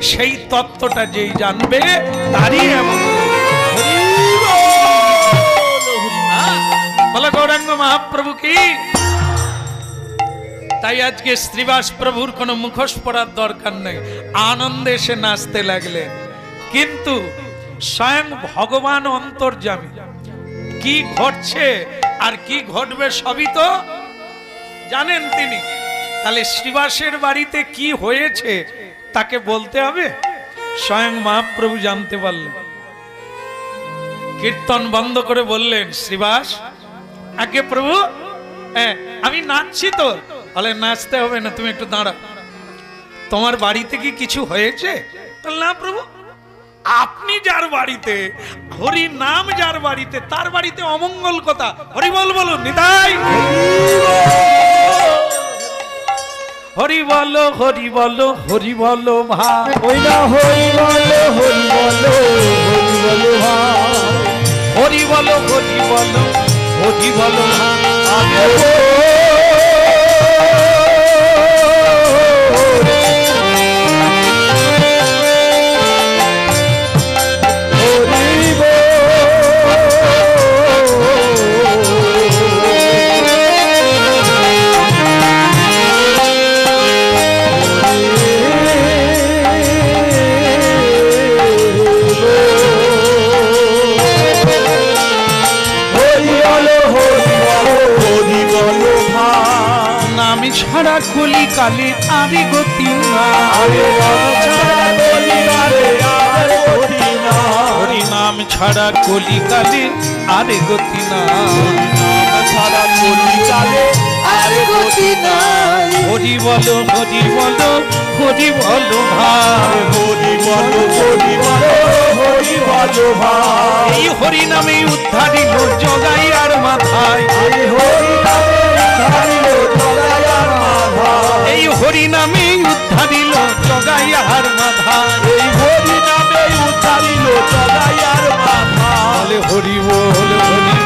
সেই তত্ত্বটা যেই জানবে তারই এমন। বলো গৌরাঙ্গ মহাপ্রভু কি। তাই আজকে শ্রীবাস প্রভুর কোনো মুখোশ পরার দরকার নেই, আনন্দে সে নাচতে লাগলেন। কিন্তু স্বয়ং ভগবান অন্তর্যামী, কি ঘটছে আর কি ঘটবে সবই তো জানেন তিনি। তাহলে শ্রীবাসের বাড়িতে কি হয়েছে তাকে বলতে হবে। স্বয়ং মহাপ্রভু জানতে পারলেন। কীর্তন বন্ধ করে বললেন, শ্রীবাস আগে প্রভু আমি নাচছি তো। বলে নাচতে হবে না, তুমি একটু দাঁড়া। তোমার বাড়িতে কি কিছু হয়েছে? না প্রভু, আপনি যার বাড়িতে, হরি নাম যার বাড়িতে, তার বাড়িতে অমঙ্গল কথা। হরি বল বলুন নিতাই। হরি বলো হরি বলো হরি বলো ভাই। ওই না হরি বলো হরি বলো হরি বলো ভাই। হরি বলো হরি বলো হরি বলো ভাই। ছাড়া কলি কালে আরে গতি না, হরি নাম ছাড়া কলি কালে আরে গতি না, ছাড়া কলি কালে আরে গতি নাই। হরি বলো হরি বলো হরি বলো ভাই। হরি বলো হরি বলো হরি বলো ভাই। এই হরি নামে উদ্ধারিল জগাই আর মাথায়। হরি নামে উদ্ধারিল জগাই আর মাথায়। এই হরি নামে উদ্ধারিল জগাই আর মাথায়। এই হরি নামে উদ্ধারিল জগাই আর মাথায়। হরি বল হরি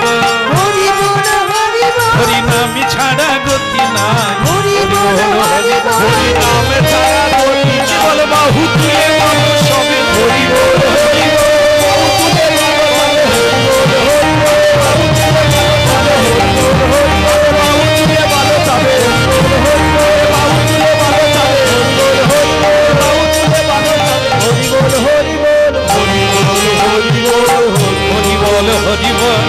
বল হরি বল হরি বল। হরি নাম ছাড়া গতি নাই। হরি বল হরি বল। হরি নাম ছাড়া গতি নাই। বল বাহু তুলে বল সবে হরি বল হরি বল। বাহু তুলে বল হরি বল হরি বল। বাহু তুলে বল হরি বল হরি বল। বাহু তুলে বল সবে হরি বল হরি বল। বাহু তুলে বল সবে হরি বল হরি বল। বাহু তুলে বল সবে হরি বল হরি বল। হরি বল হরি বল হরি বল।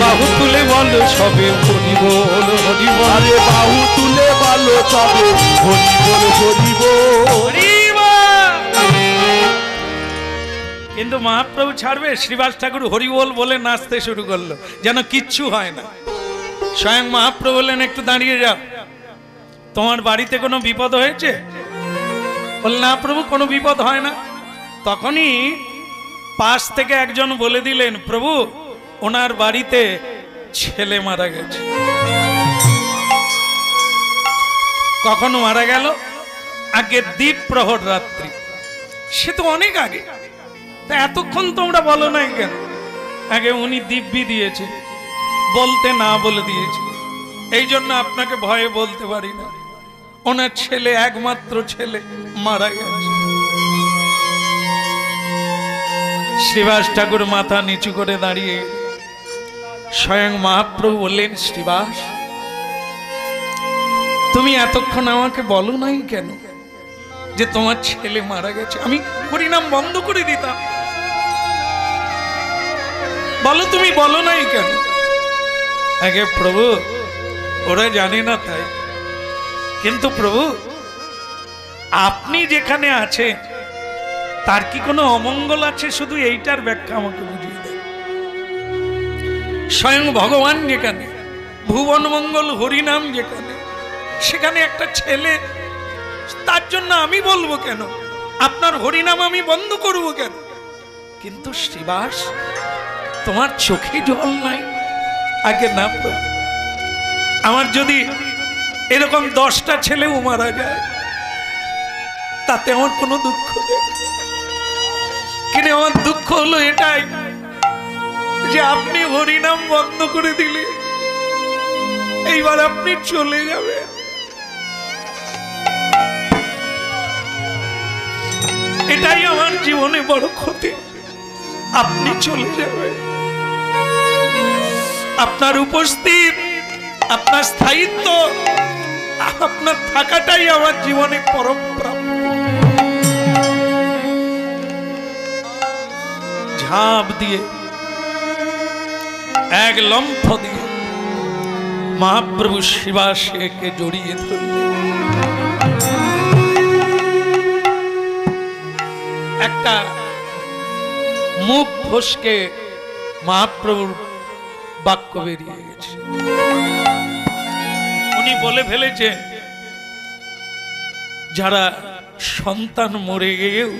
বাহু তুলে বল সবে হরি বল হরি বল। আরে বাহু তুলে বল সবে হরি বল হরি বল। কিন্তু মহাপ্রভু ছাড়বে? শ্রীবাস ঠাকুর হরিবোল বলে নাচতে শুরু করলো, যেন কিচ্ছু হয় না। স্বয়ং মহাপ্রভু বললেন, একটু দাঁড়িয়ে যাও, তোমার বাড়িতে কোনো বিপদ হয়েছে? বল না প্রভু, কোনো বিপদ হয় না। তখনই পাশ থেকে একজন বলে দিলেন, প্রভু ওনার বাড়িতে ছেলে মারা গেছে। কখনো মারা গেল? আগে দ্বীপ প্রহর রাত্রি, সে তো অনেক আগে। তা এতক্ষণ তোমরা বলো নাই কেন? আগে উনি দিব্যি দিয়েছে, বলতে না বলে দিয়েছে, এই জন্য আপনাকে ভয়ে বলতে পারি না। ওনার ছেলে, একমাত্র ছেলে মারা গেছে। শ্রীবাস ঠাকুর মাথা নিচু করে দাঁড়িয়ে স্বয়ং মহাপ্রভু বললেন, শ্রীবাস তুমি এতক্ষণ আমাকে বলো নাই কেন যে তোমার ছেলে মারা গেছে? আমি হরিনাম বন্ধ করে দিতাম। বলো তুমি বলো নাই কেন? আগে প্রভু ওরা জানে না তাই, কিন্তু প্রভু আপনি যেখানে আছেন তার কি কোনো অমঙ্গল আছে? শুধু এইটার ব্যাখ্যা আমাকে বুঝিয়ে দেন। স্বয়ং ভগবান যেখানে, ভুবন মঙ্গল হরিনাম যেখানে, সেখানে একটা ছেলে, তার জন্য আমি বলবো কেন? আপনার হরিনাম আমি বন্ধ করব কেন? কিন্তু শ্রীবাস তোমার চোখে জল নাই? আগে না প্রভু, আমার যদি এরকম 10টা ছেলেও মারা যায় তাতে আমার কোনো দুঃখ নেই, কিন্তু আমার দুঃখ হলো এটাই যে আপনি হরিনাম বন্ধ করে দিলে এইবার আপনি চলে যাবেন। এটাই আমার জীবনে বড় ক্ষতি, আপনি চলে যাবেন। আপনার উপস্থিত, আপনার স্থায়িত্ব, আপনার থাকাটাই আমার জীবনে পরম প্রাপ্য। ঝাঁপ দিয়ে, এক লম্ফ দিয়ে মহাপ্রভু শিবাশয়কে জড়িয়ে ধরলেন। একটা মুখ ফসকে মহাপ্রভুর বাক্য বেরিয়ে গেছে। উনি বলে ফেলেছেন, যারা সন্তান মরে গিয়েও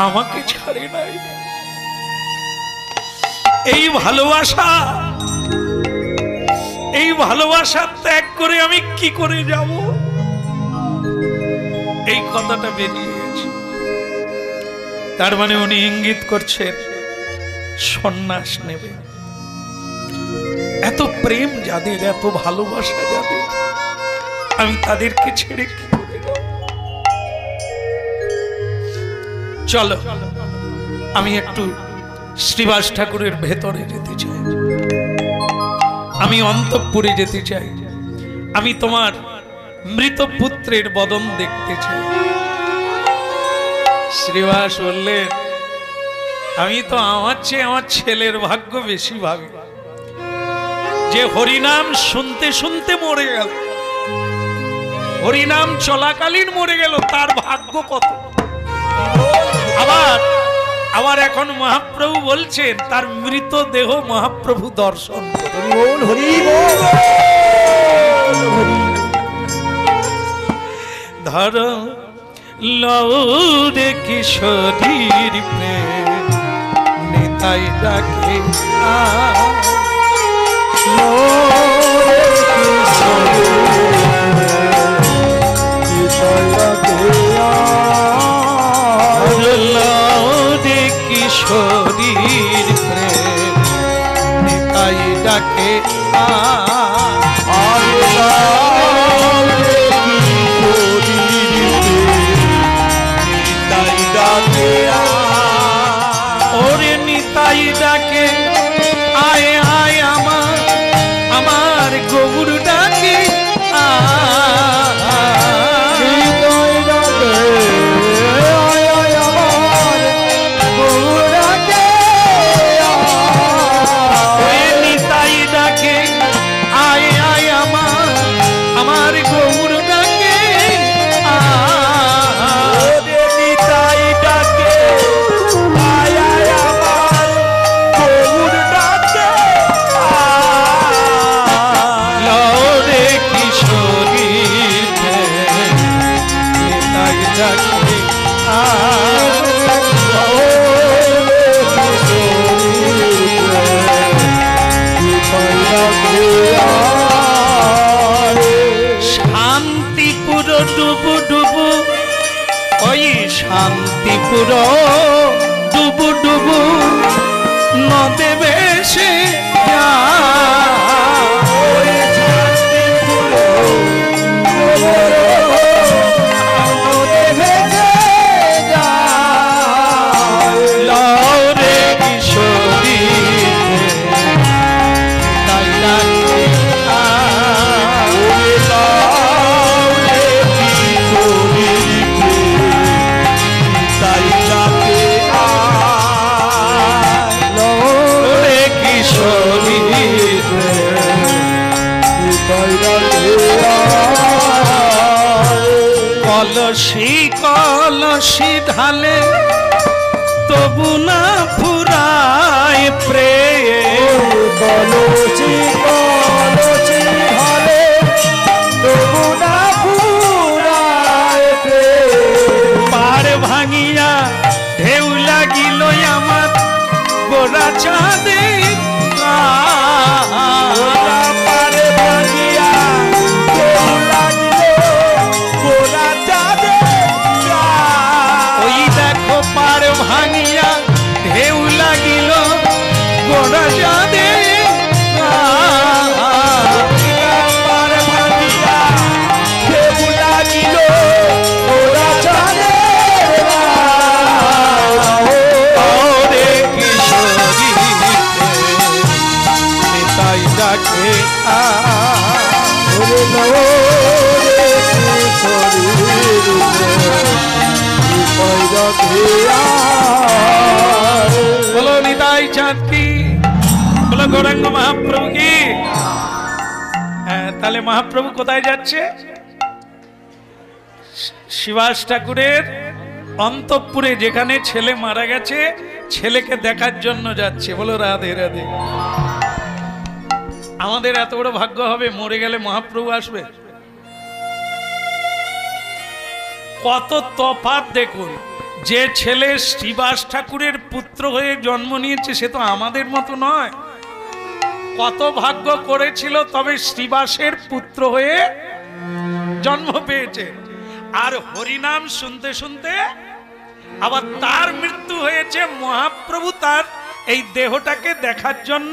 আমাকে ছাড়ে নাই, এই ভালোবাসা, এই ভালোবাসা ত্যাগ করে আমি কি করে যাব? এই কথাটা বেরিয়ে গেছে। তার মানে উনি ইঙ্গিত করছেন সন্ন্যাস নেবে। এত প্রেম যাদের, এত ভালোবাসা যাদের, আমি তাদেরকে ছেড়ে কি করে যাব? চলো আমি একটু শ্রীবাস ঠাকুরের ভেতরে যেতে চাই, আমি অন্তঃপুরে যেতে চাই, আমি তোমার মৃত পুত্রের বদন দেখতে চাই। শ্রীবাস বললেন, আমি তো আমার চেয়ে আমার ছেলের ভাগ্য বেশি ভাবি, যে হরিনাম শুনতে শুনতে মরে গেল, হরিনাম চলাকালীন মরে গেল, তার ভাগ্য কত। আবার আবার এখন মহাপ্রভু বলছেন তার মৃত দেহ মহাপ্রভু দর্শন ধর লৌরে কিশোরীর প্রেম নিতাই ডাকে কিশোরীর প্রেম নিতাই ডাকে ওরে নিতাই ডাকে আয় আয় আমার, আমার গৌর ডাকে শান্তিপুর ডুবু ডুবু, ওই শান্তিপুর ডুবু ডুবু নদে ভেসে কলসি কলসি ঢালে তবু না ফুরায় প্রেম। কলসি কলসি ঢালে তবু না ফুরায় প্রেম। পার ভাঙিয়া ঢেউ লাগিল আমার গোরা চাঁদে পারে ভাঙিয়া ঢেউ লাগিল গোরা চাঁদে। ওই দেখো পার ভাঙিয়া ঢেউ লাগিল গোরা চাঁদে পার ভাঙিয়া ঢেউ লাগিল গোরা চাঁদে। ওরে কিশোরী তাই ডাকে ওরে নরে কিশোরীর বিপদ খেয়া। বলো নিতাই চাঁদ কি, বলো গৌরাঙ্গ মহাপ্রভু কি। তাহলে মহাপ্রভু কোথায় যাচ্ছে? শিবাস ঠাকুরের অন্তঃপুরে, যেখানে ছেলে মারা গেছে, ছেলেকে দেখার জন্য যাচ্ছে। বলো রাধে রাধে। আমাদের এত বড় ভাগ্য হবে মরে গেলে মহাপ্রভু আসবে। কত তফাৎ দেখুন। যে ছেলে শ্রীবাস ঠাকুরের পুত্র হয়ে জন্ম নিয়েছে সে তো আমাদের মতো নয়। কত ভাগ্য করেছিল তবে শ্রীবাসের পুত্র হয়ে জন্ম পেয়েছে। আর হরিনাম শুনতে শুনতে আবার তার মৃত্যু হয়েছে। মহাপ্রভু তার এই দেহটাকে দেখার জন্য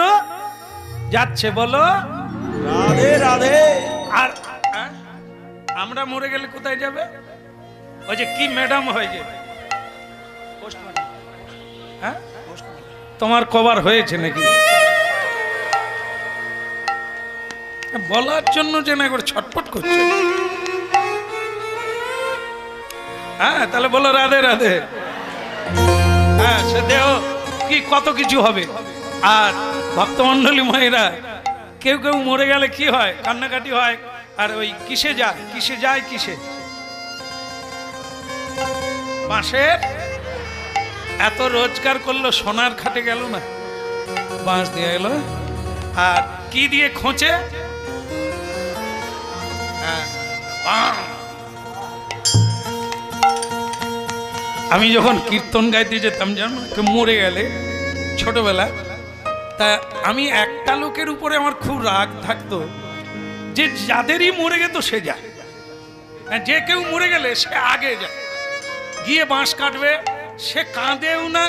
যাচ্ছে। বলো রাধে রাধে। আর আমরা মরে গেলে কোথায় যাবে? ওই যে কি ম্যাডাম হয় যে, হ্যাঁ, তোমার কভার হয়েছে নাকি? বলার জন্য যে না করে ছটফট করছে। হ্যাঁ, তাহলে বলো রাধে রাধে। হ্যাঁ, সে দেহ কি কত কিছু হবে। আর ভক্তমন্ডলী মায়েরা কেউ কেউ মরে গেলে কি হয়? কান্নাকাটি হয়। আর ওই কিসে যায়, কিসে যায়, কিসে? বাঁশের এত রোজগার করলো, সোনার খাটে গেল না, বাঁশ দিয়ে এলো। আর কি দিয়ে খোঁচে? আমি যখন কীর্তন গাইতে যেতাম, জানো, কেউ মরে গেলে ছোটবেলা, তা আমি একটা লোকের উপরে আমার খুব রাগ থাকতো, যে যাদেরই মরে গেত সে যায়। যে কেউ মরে গেলে সে আগে যায়, গিয়ে বাঁশ কাটবে। সে কাঁদেও না,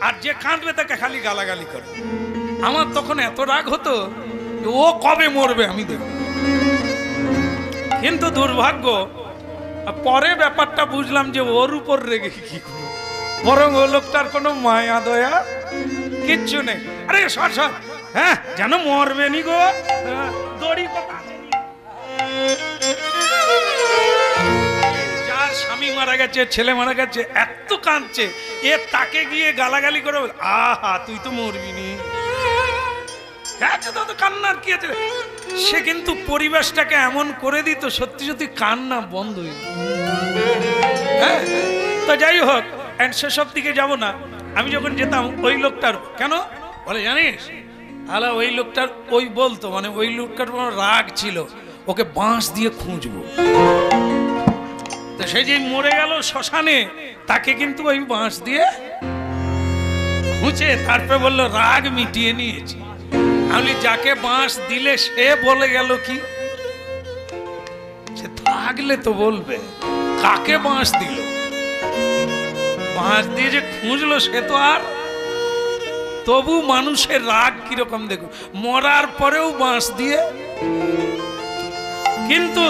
আর যে কাঁদবে তাকে খালি গালাগালি করে। আমার তখন এত রাগ হতো, ও কবে মরবে আমি দেখব। কিন্তু দুর্ভাগ্য, পরে ব্যাপারটা বুঝলাম যে ওর উপর রেগে কি করবো, বরং ও লোকটার কোনো মায়া দয়া কিচ্ছু নেই। আরে সর সর, হ্যাঁ, যেন মরবে নি গো। দড়ি কথা আছে নি? যার স্বামী মারা গেছে, ছেলে মারা গেছে, এত কাঁদছে, এ তাকে গিয়ে গালাগালি করে, আহা তুই তো মরবি নি, কান্নার কি আছে। সে কিন্তু পরিবেশটাকে এমন করে দিত, সত্যি সত্যি কান্না বন্ধ হয়ে। হ্যাঁ, তো যাই হোক, সেসব দিকে যাব না। আমি যখন যেতাম ওই লোকটার, কেন বলে জানিস, তাহলে ওই লোকটার ওই বলতো, মানে ওই লোকটার কোনো রাগ ছিল, ওকে বাঁশ দিয়ে খুঁজবো। তো সে যে মরে গেল শ্মশানে, তাকে কিন্তু ওই বাঁশ দিয়ে খুঁজে তারপরে বললো রাগ মিটিয়ে নিয়েছি। আমি যাকে বাঁশ দিলে সে বলে গেল কি, সে থাকলে তো বলবে কাকে বাঁশ দিল। বাঁশ দিয়ে যে খুঁজলো সে তো আর, তবু মানুষের রাগ কিরকম দেখো, মরার পরেও বাঁশ দিয়ে। কিন্তু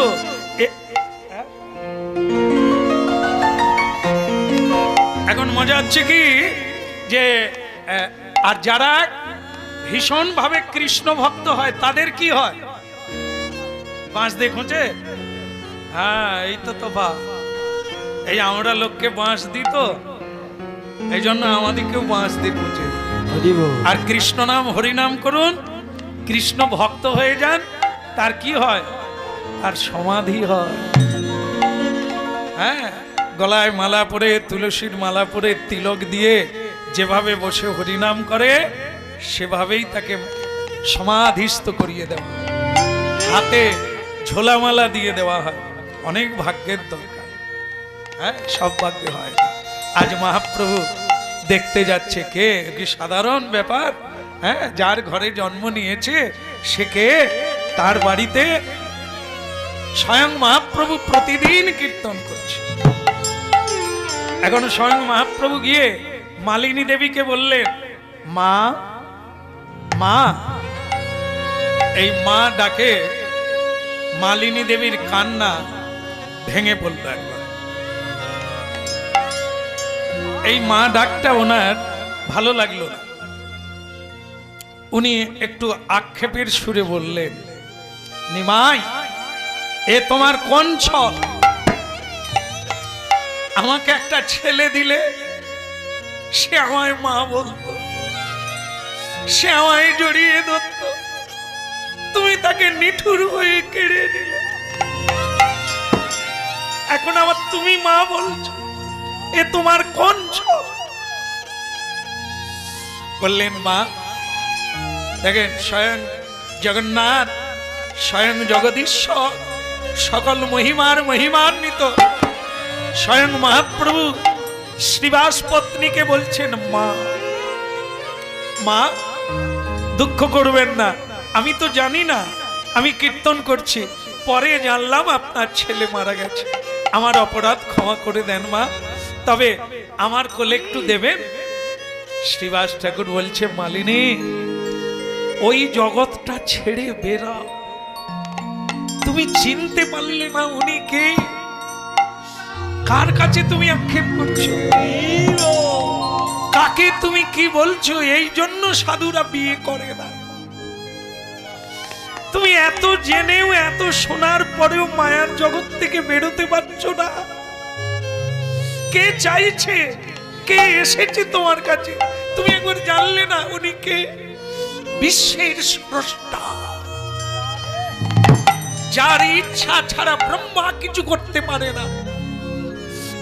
এখন মজা হচ্ছে কি যে, আর যারা ভীষণ ভাবে কৃষ্ণ ভক্ত হয় তাদের কি হয়? বাঁশ দিয়ে খোঁজে। হ্যাঁ, এই তো তোফা, এই আমরা লোককে বাঁশ দিই, তো এই জন্য আমাদেরকেও বাঁশ দিয়ে খুঁজে। আর কৃষ্ণ নাম হরিনাম করুন, কৃষ্ণ ভক্ত হয়ে যান, তার কি হয়? তার সমাধি হয়। হ্যাঁ, গলায় মালা পরে, তুলসীর মালা পরে, তিলক দিয়ে যেভাবে বসে হরিনাম করে সেভাবেই তাকে সমাধিস্থ করিয়ে দেওয়া, হাতে ঝোলামালা দিয়ে দেওয়া হয়। অনেক ভাগ্যের দরকার, হ্যাঁ, সব ভাগ্যে হয় না। আজ মহাপ্রভু দেখতে যাচ্ছে, কে, কি সাধারণ ব্যাপার? হ্যাঁ, যার ঘরে জন্ম নিয়েছে সে কে? তার বাড়িতে স্বয়ং মহাপ্রভু প্রতিদিন কীর্তন করছে। এখন স্বয়ং মহাপ্রভু গিয়ে মালিনী দেবীকে বললেন, মা, মা। এই মা ডাকে মালিনী দেবীর কান্না ভেঙে পড়ল একবার। এই মা ডাকটা ওনার ভালো লাগলো না। উনি একটু আক্ষেপের সুরে বললেন, নিমাই, এ তোমার কোন ছল? আমাকে একটা ছেলে দিলে সে আমায় মা বলতো, সে আমায় জড়িয়ে ধরত, তুমি তাকে নিঠুর হয়ে কেড়ে নিলে। এখন আবার তুমি মা বলছো, এ তোমার কোন ছল? বললেন, মা দেখেন, স্বয়ং জগন্নাথ, স্বয়ং জগদীশ্বর, সকল মহিমার মহিমান্বিত স্বয়ং মহাপ্রভু শ্রীবাস পত্নীকে বলছেন, মা, মা দুঃখ করবেন না, আমি তো জানি না, আমি কীর্তন করছি, পরে জানলাম আপনার ছেলে মারা গেছে, আমার অপরাধ ক্ষমা করে দেন মা, তবে আমার কোলে একটু দেবেন। শ্রীবাস ঠাকুর বলছে, মালিনী, ওই জগৎটা ছেড়ে বেরাও, তুমি চিনতে পারলে না উনি কে? কার কাছে তুমি আক্ষেপ করছো? কাকে তুমি কি বলছো? এই জন্য সাধুরা বিয়ে করে না। তুমি এত জেনেও, এত শোনার পরেও মায়ার জগৎ থেকে বেরোতে পারছো না। কে চাইছে, কে এসেছে তোমার কাছে, তুমি একবার জানলে না উনি কে? বিশ্বের স্রষ্টা, যার ইচ্ছা ছাড়া ব্রহ্মা কিছু করতে পারে না,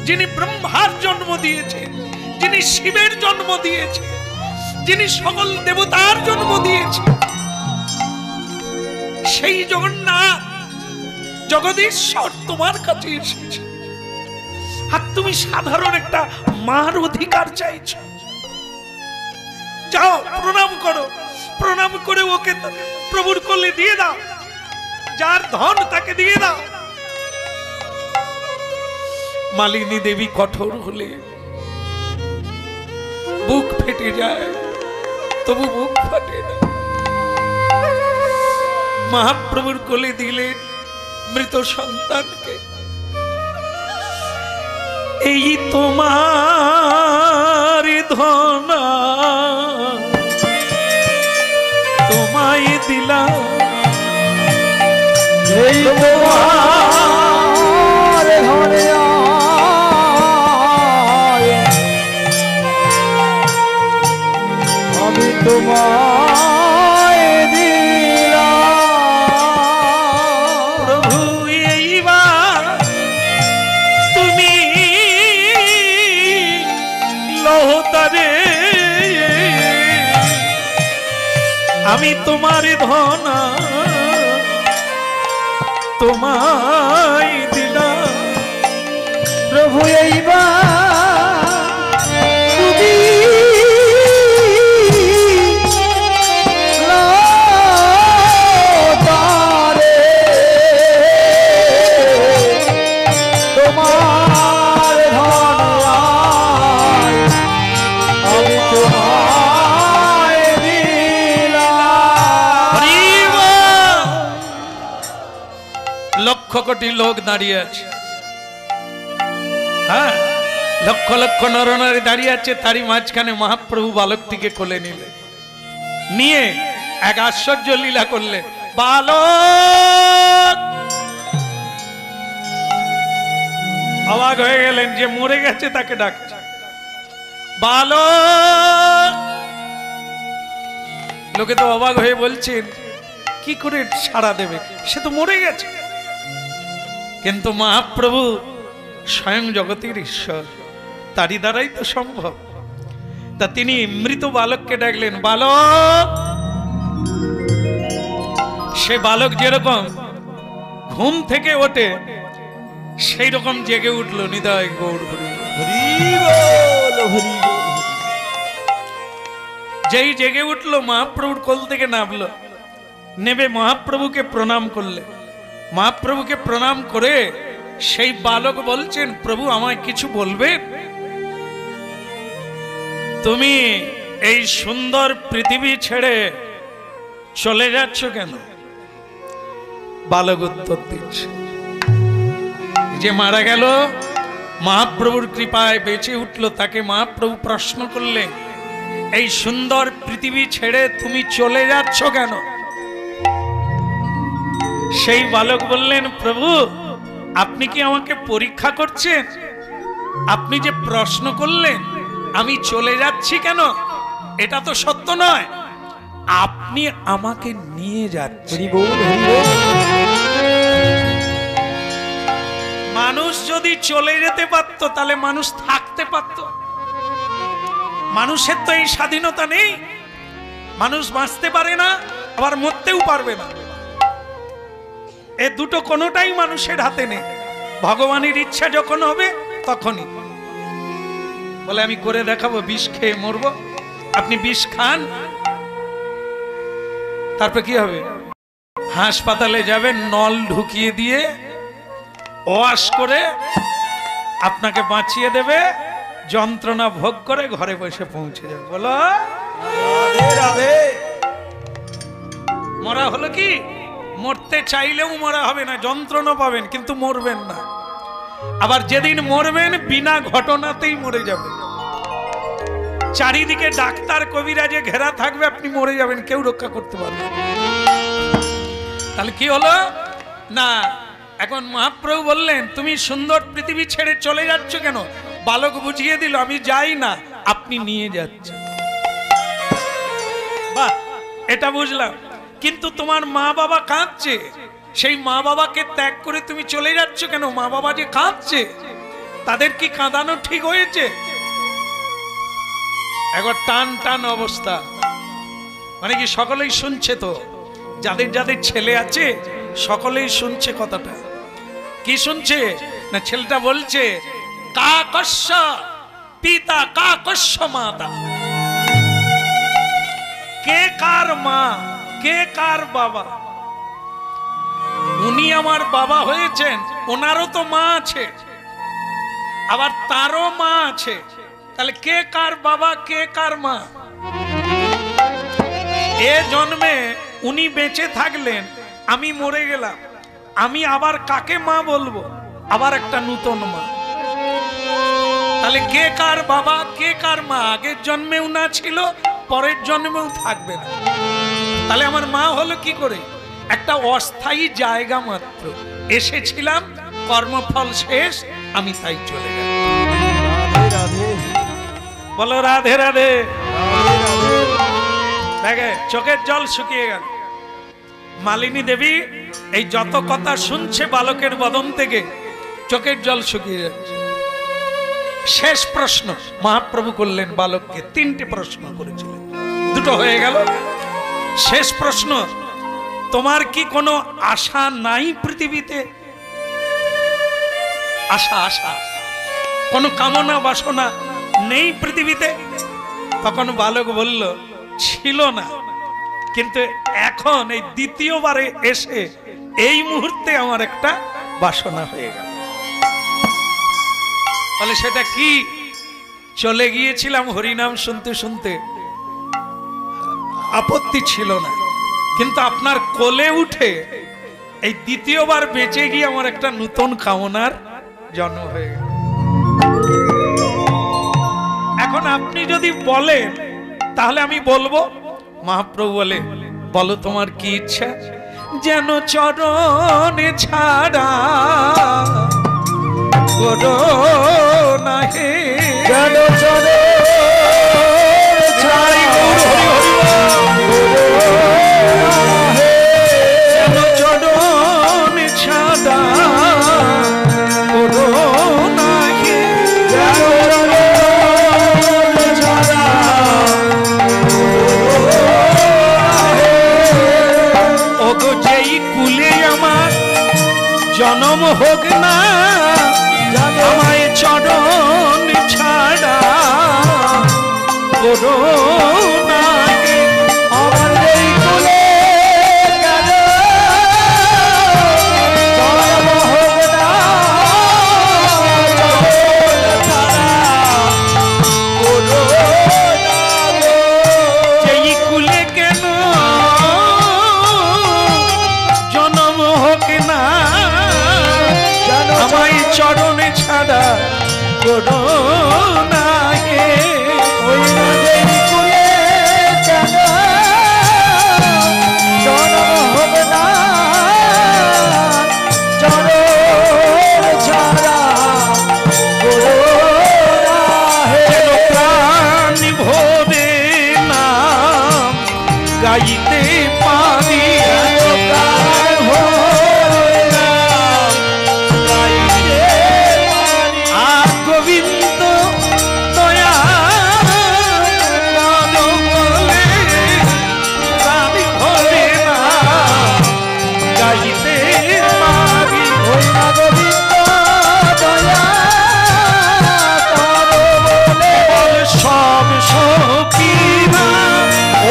যিনি ব্রহ্মার জন্ম দিয়েছে, যিনি শিবের জন্ম দিয়েছে, যিনি সকল দেবতার জন্ম দিয়েছে, সেই জগন্নাথ জগদীশ্বর তোমার কাছে এসেছে, আর তুমি সাধারণ একটা মার অধিকার চাইছো। যাও, প্রণাম করো, প্রণাম করে ওকে প্রভুর কোলে দিয়ে দাও, যার ধন তাকে দিয়ে দাও। মালিনী দেবী কঠোর হলে বুক ফেটে যায়, তবু বুক ফাটে না। মহাপ্রভুর কোলে দিলেন মৃত সন্তানকে। এই তোমার ধন, তোমায় দিলাম, এই তোমার ঘরে আয়, আমি তোমায় দিলাম। প্রভু এইবার তুমি লহতারে, আমি তোমার ধন তোমায় দিলাম। প্রভু এইবার তুমি লতারে, তোমার ধন আয়, আমি তোমায় দিলাম। লক্ষ কোটি লোক দাঁড়িয়ে আছে, হ্যাঁ, লক্ষ লক্ষ নরনারী দাঁড়িয়ে আছে, তারই মাঝখানে মহাপ্রভু বালকটিকে কোলে নিলে, নিয়ে এক আশ্চর্য লীলা করলে। বালক অবাক হয়ে গেলেন, যে মরে গেছে তাকে ডাকছে, বালক। লোকে তো অবাক হয়ে বলছেন, কি করে সাড়া দেবে, সে তো মরে গেছে। কিন্তু মহাপ্রভু স্বয়ং জগতের ঈশ্বর, তারই দ্বারাই তো সম্ভব। তা তিনি মৃত বালককে ডাকলেন, বালক। সে বালক যেরকম ঘুম থেকে ওঠে সেই রকম জেগে উঠল। নিতাই গৌর হরি হরি বল। যেই জেগে উঠলো মহাপ্রভুর কোল থেকে নামলো, নেবে মহাপ্রভুকে প্রণাম করলে। মহাপ্রভুকে প্রণাম করে সেই বালক বলছেন, প্রভু আমায় কিছু বলবেন? তুমি এই সুন্দর পৃথিবী ছেড়ে চলে যাচ্ছ কেন? বালক উত্তর দিচ্ছে, যে মারা গেল মহাপ্রভুর কৃপায় বেঁচে উঠলো, তাকে মহাপ্রভু প্রশ্ন করলেন, এই সুন্দর পৃথিবী ছেড়ে তুমি চলে যাচ্ছ কেন? সেই বালক বললেন, প্রভু আপনি কি আমাকে পরীক্ষা করছেন? আপনি যে প্রশ্ন করলেন আমি চলে যাচ্ছি কেন, এটা তো সত্য নয়। আপনি আমাকে নিয়ে যাচ্ছেন। মানুষ যদি চলে যেতে পারতো তাহলে মানুষ থাকতে পারত। মানুষের তো এই স্বাধীনতা নেই। মানুষ বাঁচতে পারে না, আবার মরতেও পারবে না। এ দুটো কোনোটাই মানুষের হাতে নেই। ভগবানের ইচ্ছা যখন হবে তখনই। বলে আমি করে দেখাবো, বিষ খেয়ে মরবো, আপনি বিষ খান, তারপর কি হবে? হাসপাতালে যাবেন, নল ঢুকিয়ে দিয়ে ওয়াশ করে আপনাকে বাঁচিয়ে দেবে, যন্ত্রণা ভোগ করে ঘরে বসে পৌঁছে যাবে। বলো মরা হলো কি? মরতে চাইলেও মরা হবে না, যন্ত্রণা পাবেন কিন্তু মরবেন না। আবার যেদিন মরবেন বিনা ঘটনাতেই মরে যাবেন। চারিদিকে ডাক্তার কবিরাজে ঘেরা থাকবে, আপনি মরে যাবেন, কেউ রক্ষা করতে পারবে না। তাহলে কি হলো না? এখন মহাপ্রভু বললেন, তুমি সুন্দর পৃথিবী ছেড়ে চলে যাচ্ছ কেন? বালক বুঝিয়ে দিল, আমি যাই না, আপনি নিয়ে যাচ্ছেন। বাহ, এটা বুঝলাম। কিন্তু তোমার মা বাবা কাঁদছে, সেই মা বাবাকে ত্যাগ করে তুমি চলে যাচ্ছ কেন? মা বাবা যে কাঁদছে, তাদের কি কাঁদানো ঠিক হয়েছে? একবার টান টান অবস্থা, মানে কি সকলেই শুনছে তো? যাদের যাদের ছেলে আছে সকলেই শুনছে কথাটা। কি শুনছে না? ছেলেটা বলছে, কাকস্য পিতা কাকস্য মাতা। কে কার মা, কে কার বাবা? উনি আমার বাবা হয়েছেন, ওনারও তো মা আছে, আবার তারও মা আছে। তাহলে কে কার বাবা, কে কার মা? এ জন্মে উনি বেঁচে থাকলেন, আমি মরে গেলাম, আমি আবার কাকে মা বলবো? আবার একটা নূতন মা। তাহলে কে কার বাবা, কে কার মা? আগের জন্মেও না ছিল, পরের জন্মেও থাকবে না। তাহলে আমার মা হলো কি করে? একটা অস্থায়ী জায়গা মাত্র। এসেছিলাম, কর্মফল শেষ, আমি তাই চলে গেলাম। বলো রাধে রাধে। দেখে চোখের জল শুকিয়ে গেল। মালিনী দেবী এই যত কথা শুনছে বালকের বদন থেকে, চোখের জল শুকিয়ে যাচ্ছে। শেষ প্রশ্ন মহাপ্রভু করলেন বালককে। তিনটি প্রশ্ন করেছিলেন, দুটো হয়ে গেল। শেষ প্রশ্ন, তোমার কি কোনো আশা নাই পৃথিবীতে? আশা, আশা, কোনো কামনা বাসনা নেই পৃথিবীতে? তখন বালক বলল, ছিল না, কিন্তু এখন এই দ্বিতীয়বারে এসে এই মুহূর্তে আমার একটা বাসনা হয়ে গেল। তাহলে সেটা কি? চলে গিয়েছিলাম হরিনাম শুনতে শুনতে, আপত্তি ছিল না, কিন্তু আপনার কোলে উঠে এই দ্বিতীয়বার বেঁচে গিয়ে আমার একটা নতুন কামনার জন্ম হয়ে গেল। এখন আপনি যদি বলেন তাহলে আমি বলবো। মহাপ্রভু বলে, বলো তোমার কি ইচ্ছা? যেন চরণে ছাড়া করো না হে, যেন চরণে ছাড়া যেন চরণে ছাড়া করো জনম হোক না জানো আমায় চরণ ছাড়া করুণা হে। আমার এই কুলে কেন জন্ম হোক না চরণ ছাড়া করুণা গো। যেই কুলে কেন জনম হোক না জানো আমায় চরণে ছাড়া করুণা হে। ওই নদীর কুলে কেন জন্ম হবে না চরণ ছাড়া করুণা হে। যেন প্রাণ ভরে নাম গাইতে পারি প্রাণ ভরে নাম গাইতে পারি। আর গোবিন্দ দয়া বলে প্রাণ ভরে নাম গাইতে পারি। ওই না গোবিন্দ দয়া করো বলে বল সব সখীরা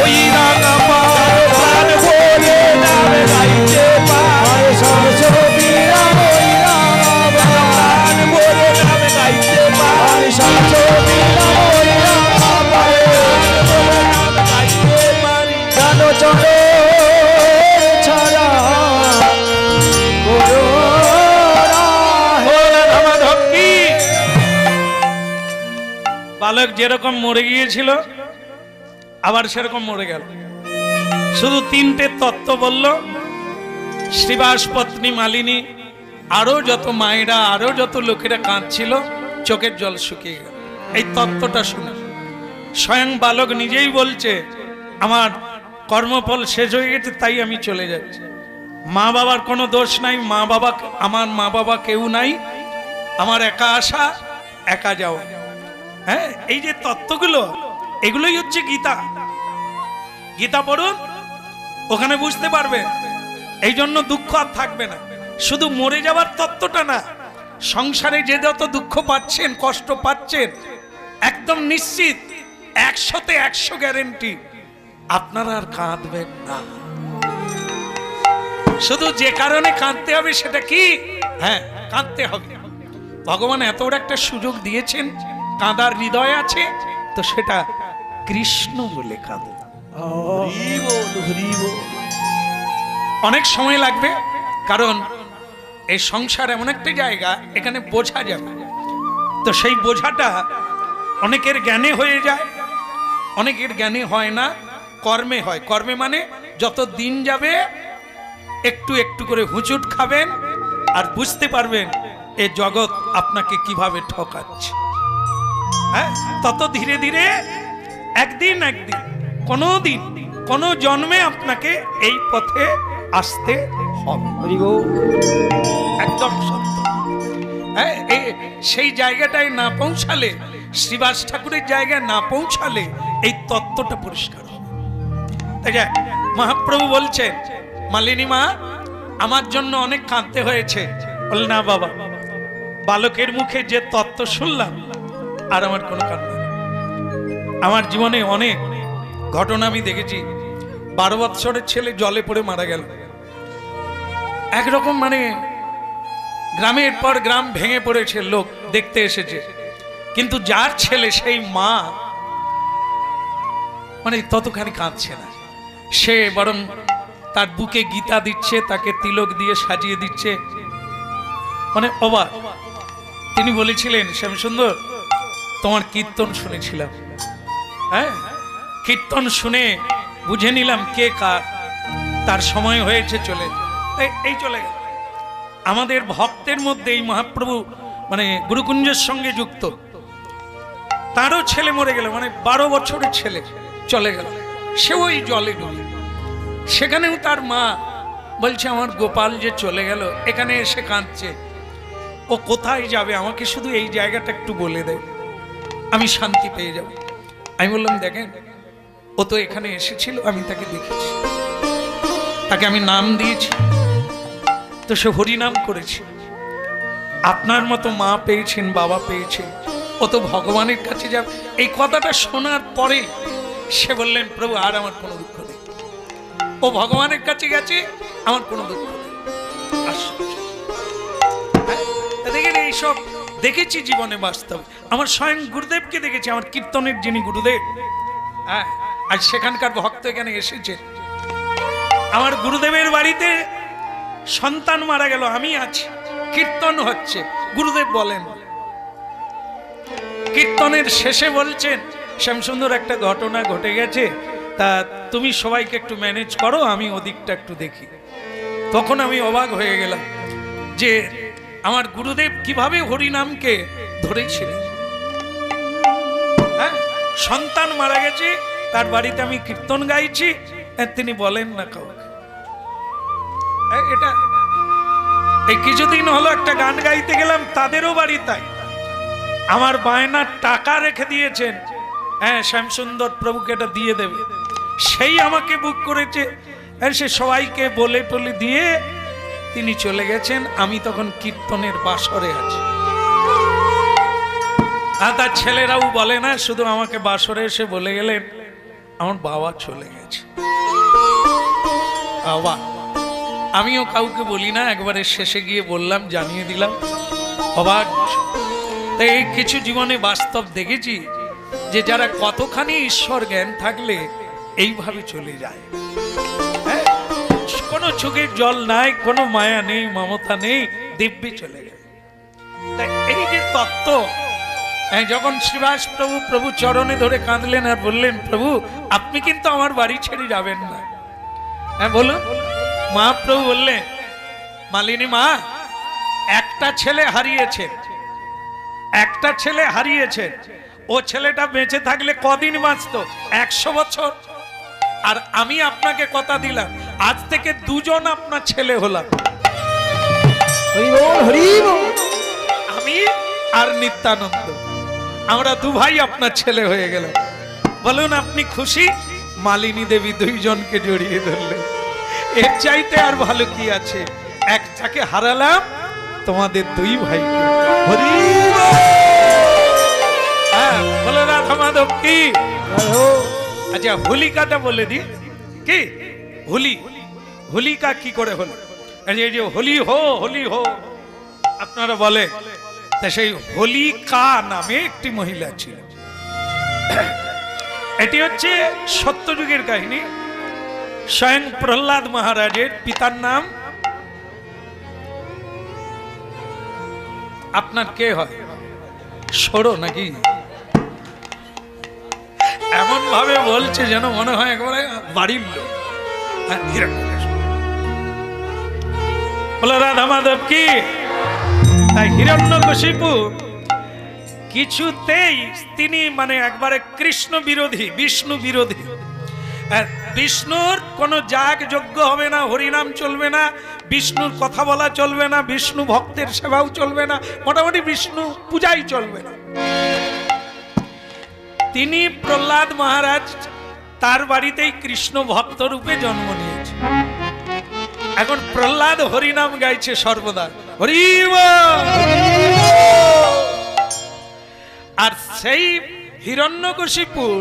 ওই রাঙা প্রাণ ভরে নাম গাইতে পারে। সব ছবিরা ওই রাম প্রাণ ভরে নাম গাইতে পারে। সব ছবিরা ওই রাম প্রাণ ভরে নাম গাইতে পারে। জানো চলো ছাড়া করুণা হে। বালক যেরকম মরে গিয়েছিল আবার সেরকম মরে গেল। শুধু তিনটে তত্ত্ব বলল, শ্রীবাস পত্নী মালিনী, আরো যত মায়েরা আরো যত লোকেরা কাঁদছিল, চোখের জল শুকিয়ে গেল। এই তত্ত্বটা শুনে স্বয়ং বালক নিজেই বলছে, আমার কর্মফল শেষ হয়ে গেছে, তাই আমি চলে যাচ্ছি। মা বাবার কোনো দোষ নাই, আমার মা বাবা কেউ নাই, আমার একা আসা একা যাওয়া। হ্যাঁ, এই যে তত্ত্বগুলো, এগুলোই হচ্ছে গীতা। গীতা পড়ুন, ওখানে বুঝতে পারবেন। এই জন্য দুঃখ আর থাকবে না। শুধু মরে যাওয়ার তত্ত্বটা না, সংসারে যে যত দুঃখ পাচ্ছেন, কষ্ট পাচ্ছেন, একদম নিশ্চিত 100তে 100 গ্যারেন্টি আপনারা আর কাঁদবেন না। শুধু যে কারণে কাঁদতে হবে সেটা কি? হ্যাঁ, কাঁদতে হবে। ভগবান এত বড় একটা সুযোগ দিয়েছেন, কাঁদার হৃদয় আছে, তো সেটা কৃষ্ণ বলে কাঁদো। হরি বল হরি বল। অনেক সময় লাগবে, কারণ এই সংসার এমন একটা জায়গা, এখানে বোঝা যাবে। তো সেই বোঝাটা অনেকের জ্ঞানে হয়ে যায়, অনেকের জ্ঞানে হয় না, কর্মে হয়। কর্মে মানে যত দিন যাবে একটু একটু করে হুঁচুট খাবেন আর বুঝতে পারবেন এ জগৎ আপনাকে কিভাবে ঠকাচ্ছে। হ্যাঁ, তত ধীরে ধীরে একদিন একদিন, কোনো দিন, কোনো জন্মে আপনাকে এই পথে আসতে হবে। হরি বল। একদম সত্য। হ্যাঁ, সেই জায়গাটায় না পৌঁছালে, শ্রীবাস ঠাকুরের জায়গায় না পৌঁছালে এই তত্ত্বটা পরিষ্কার হবে। তাই যে মহাপ্রভু বলছেন, মালিনী মা, আমার জন্য অনেক কাঁদতে হয়েছে। বল না বাবা, বালকের মুখে যে তত্ত্ব শুনলাম, আর আমার কোনো কান্না নেই। আমার জীবনে অনেক ঘটনা আমি দেখেছি। 12 বৎসরের ছেলে জলে পড়ে মারা গেল। একরকম মানে গ্রামের পর গ্রাম ভেঙে পড়েছে, লোক দেখতে এসেছে, কিন্তু যার ছেলে সেই মা মানে ততখানি কাঁদছে না। সে বরং তার বুকে গীতা দিচ্ছে, তাকে তিলক দিয়ে সাজিয়ে দিচ্ছে। মানে অবাক। তিনি বলেছিলেন, শ্যামসুন্দর, তোমার কীর্তন শুনেছিলাম। হ্যাঁ, কীর্তন শুনে বুঝে নিলাম কে কার, তার সময় হয়েছে চলে। এই চলে গেল। আমাদের ভক্তের মধ্যে এই মহাপ্রভু মানে গুরুকুঞ্জের সঙ্গে যুক্ত, তারও ছেলে মরে গেল, মানে 12 বছরের ছেলে চলে গেল, সে ওই জলে ডুবে। সেখানেও তার মা বলছে, আমার গোপাল যে চলে গেল, এখানে এসে কাঁদছে। ও কোথায় যাবে, আমাকে শুধু এই জায়গাটা একটু বলে দেয়, আমি শান্তি পেয়ে যাব। আমি বললাম, দেখেন, ও তো এখানে এসেছিল, আমি তাকে দেখেছি, তাকে আমি নাম দিয়েছি, তো সে হরিনাম করেছে। আপনার মতো মা পেয়েছেন, বাবা পেয়েছেন, ও তো ভগবানের কাছে যাবে। এই কথাটা শোনার পরে সে বললেন, প্রভু আর আমার কোনো দুঃখ নেই, ও ভগবানের কাছে গেছে, আমার কোনো দুঃখ নেই। দেখেন, এইসব দেখেছি জীবনে বাস্তব। আমার স্বয়ং গুরুদেবকে দেখেছি, আমার কীর্তনের যিনি গুরুদেব, হ্যাঁ, আজ সেখানকার ভক্ত এখানে এসেছে। আমার গুরুদেবের বাড়িতে সন্তান মারা গেল, আমি আছি, কীর্তন হচ্ছে, গুরুদেব বলেন, কীর্তনের শেষে বলছেন, শ্যামসুন্দর একটা ঘটনা ঘটে গেছে, তা তুমি সবাইকে একটু ম্যানেজ করো, আমি ওদিকটা একটু দেখি। তখন আমি অবাক হয়ে গেলাম যে আমার গুরুদেব কিভাবে হরিনামকে ধরেছিলেন। হ্যাঁ, সন্তান মারা গেছে, তার বাড়িতে আমি কীর্তন গাইছি, তিনি বলেন না কাউকে। এটা এই কিছুদিন হলো একটা গান গাইতে গেলাম, তাদেরও বাড়ি তাই। আমার বায়নার টাকা রেখে দিয়েছেন, হ্যাঁ শ্যামসুন্দর প্রভুকে এটা দিয়ে দেবে, সেই আমাকে বুক করেছে, সে সবাইকে বলে টলে দিয়ে তিনি চলে গেছেন। আমি তখন কীর্তনের বাসরে আছি, আর তার ছেলেরাও বলে না, শুধু আমাকে বাসরে এসে বলে গেলেন আমার বাবা চলে গেছে। বাবা, আমিও কাউকে বলি না, একবারে শেষে গিয়ে বললাম, জানিয়ে দিলাম। অবাক। তাই এই কিছু জীবনে বাস্তব দেখেছি যে যারা কতখানি ঈশ্বর জ্ঞান থাকলে এইভাবে চলে যায়। হ্যাঁ, কোনো চোখের জল নাই, কোনো মায়া নেই, মমতা নেই, দিব্যি চলে গেল। তাই এই যে তত্ত্ব, যখন শ্রীবাস প্রভু প্রভু চরণে ধরে কাঁদলেন আর বললেন, প্রভু আপনি কিন্তু আমার বাড়ি ছেড়ে যাবেন না। হ্যাঁ বলুন। মহাপ্রভু বললেন, মালিনী মা, একটা ছেলে হারিয়েছেন, একটা ছেলে হারিয়েছেন, ও ছেলেটা বেঁচে থাকলে কদিন বাঁচত? 100 বছর। আর আমি আপনাকে কথা দিলাম, আজ থেকে দুজন আপনার ছেলে হলাম, আমি আর নিত্যানন্দ, আমরা দু ভাই আপনার ছেলে হয়ে গেলাম। বলুন আপনি খুশি? মালিনী দেবী দুইজনকে জড়িয়ে ধরলেন। এর চাইতে আর ভালো কি আছে? একটাকে হারালাম, তোমাদের দুই ভাইকে। হরি বলো রাধা মাধব কি। আচ্ছা, হোলিকাটা বলে দি, কি হোলি, হোলিকা কি করে হলো? এই যে হোলি হো, হোলি হো আপনারা বলে, তা সেই হোলিকা নামে একটি মহিলা ছিল। এটি হচ্ছে সত্যযুগের কাহিনী। স্বয়ং প্রহ্লাদ মহারাজের পিতার নাম আপনার কে হয়? সরো নাকি? এমন ভাবে বলছে যেন মনে হয় একেবারে বাড়ির লোক। বলো রাধা মাধব কি। তাই হিরণ্যকশিপু কিছুতেই তিনি মানে একবারে কৃষ্ণ বিরোধী, বিষ্ণু বিরোধী। বিষ্ণুর কোনো যাগ যজ্ঞ হবে না, হরিনাম চলবে না, বিষ্ণুর কথা বলা চলবে না, বিষ্ণু ভক্তের সেবাও চলবে না, মোটামুটি বিষ্ণু পূজাই চলবে না। তিনি প্রহ্লাদ মহারাজ তার বাড়িতেই কৃষ্ণ ভক্ত রূপে জন্ম নিয়েছে। এখন প্রহ্লাদ হরিনাম গাইছে সর্বদা, হরি বল। আর সেই হিরণ্যকশিপুর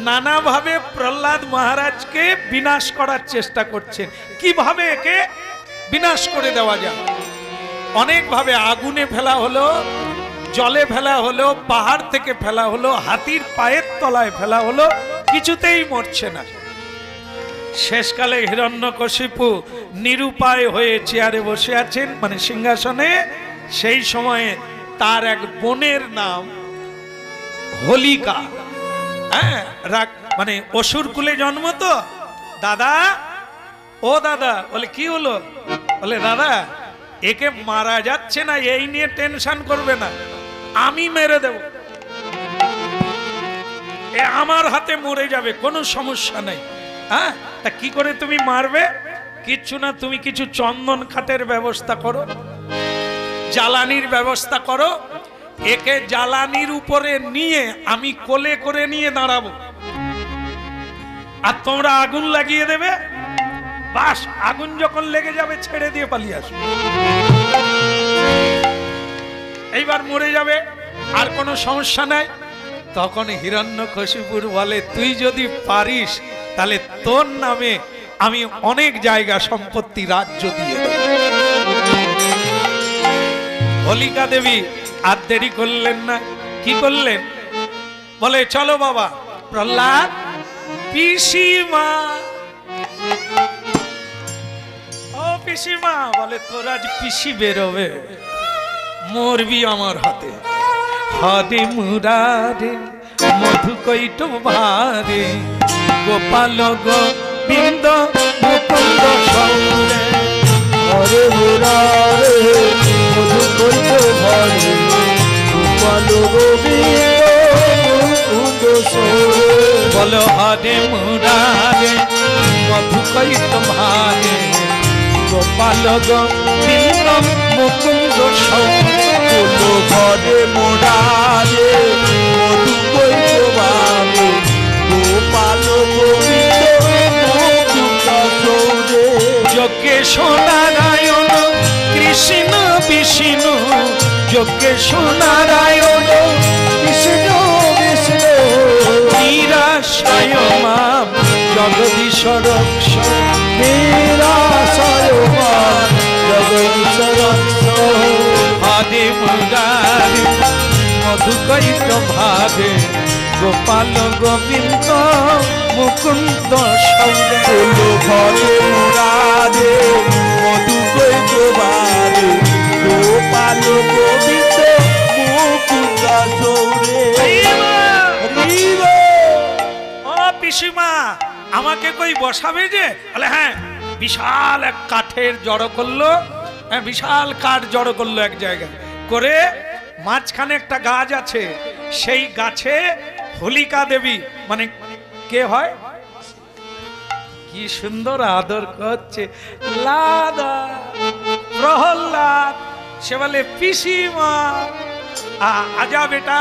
নানাভাবে প্রহ্লাদ মহারাজকে বিনাশ করার চেষ্টা করছেন। কিভাবে একে বিনাশ করে দেওয়া যায়? অনেকভাবে আগুনে ফেলা হলো, জলে ফেলা হলো, পাহাড় থেকে ফেলা হলো, হাতির পায়ের তলায় ফেলা হলো, কিছুতেই মরছে না। শেষকালে হিরণ্যকশিপু নিরুপায় হয়ে চেয়ারে বসে আছেন, মানে সিংহাসনে। সেই সময়ে তার এক বোনের নাম হোলিকা। হ্যাঁ, মানে অসুর কুলে জন্ম তো। দাদা, ও দাদা, বলে কি হলো? বলে দাদা, একে মারা যাচ্ছে না, এই নিয়ে টেনশন করবে না, আমি মেরে দেব, এ আমার হাতে মরে যাবে, কোনো সমস্যা নেই। হ্যাঁ, তা কি করে তুমি মারবে? কিচ্ছু না, তুমি কিছু চন্দন কাঠের ব্যবস্থা করো, জ্বালানির ব্যবস্থা করো, একে জ্বালানির উপরে নিয়ে আমি কোলে করে নিয়ে দাঁড়াবো, আর তোমরা আগুন লাগিয়ে দেবে, বাস আগুন যখন লেগে যাবে ছেড়ে দিয়ে পালিয়ে আসবে। এইবার মরে যাবে, আর কোনো সমস্যা নাই। তখন হিরণ্যকশিপুর বলে, তুই যদি পারিস তাহলে তোর নামে আমি অনেক জায়গা সম্পত্তি রাজ্য দিয়ে দেব। হোলিকা দেবী আর দেরি করলেন না, কি করলেন? বলে চলো বাবা প্রহ্লাদ, পিসিমা। ও পিসিমা, বলে তোর আজ পিসি বেরোবে, মরবি আমার হাতে। হরে মুরারে মধু কৈট ভারে, গোপাল গোবিন্দ মুকুন্দ সৌরে। হরে মুরারে মধু কৈট ভারে, গোপাল গোবিন্দ মুকুন্দ সৌরে। বলো হরে মুরারে মধু কৈট ভারে, গোপাল গোবিন্দ মুকুন্দ সৌরে। বলো হরে মুরারে মধু কৈট ভারে, গোপাল গোবিন্দ মুকুন্দ সৌরে। যোগেশ নারায়ণ কৃষ্ণ বিষ্ণু, যোগেশ নারায়ণ কৃষ্ণ বিষ্ণু, নিরাশয় মাম জগদীশ রক্ষ। নিরাশয় মাম জগদীশ রক্ষ। হরে মুরারে মধু কৈট ভারে, গোপাল গোবিন্দ মুকুন্দ সৌরে। বলো হরে মুরারে মধু কৈট ভারে, গোপাল গোবিন্দ মুকুন্দ সৌরে। ও পিসিমা, আমাকে কই বসাবে যে? বলে হ্যাঁ। বিশাল এক কাঠের জড়ো করলো, হ্যাঁ বিশাল কাঠ জড়ো করলো এক জায়গায় করে, মাঝখানে একটা গাছ আছে, সেই গাছে হোলিকা দেবী, মানে কে হয়, কি সুন্দর আদর করছে, লাদা প্রহ্লাদ। সে বলে পিসিমা আজা বেটা,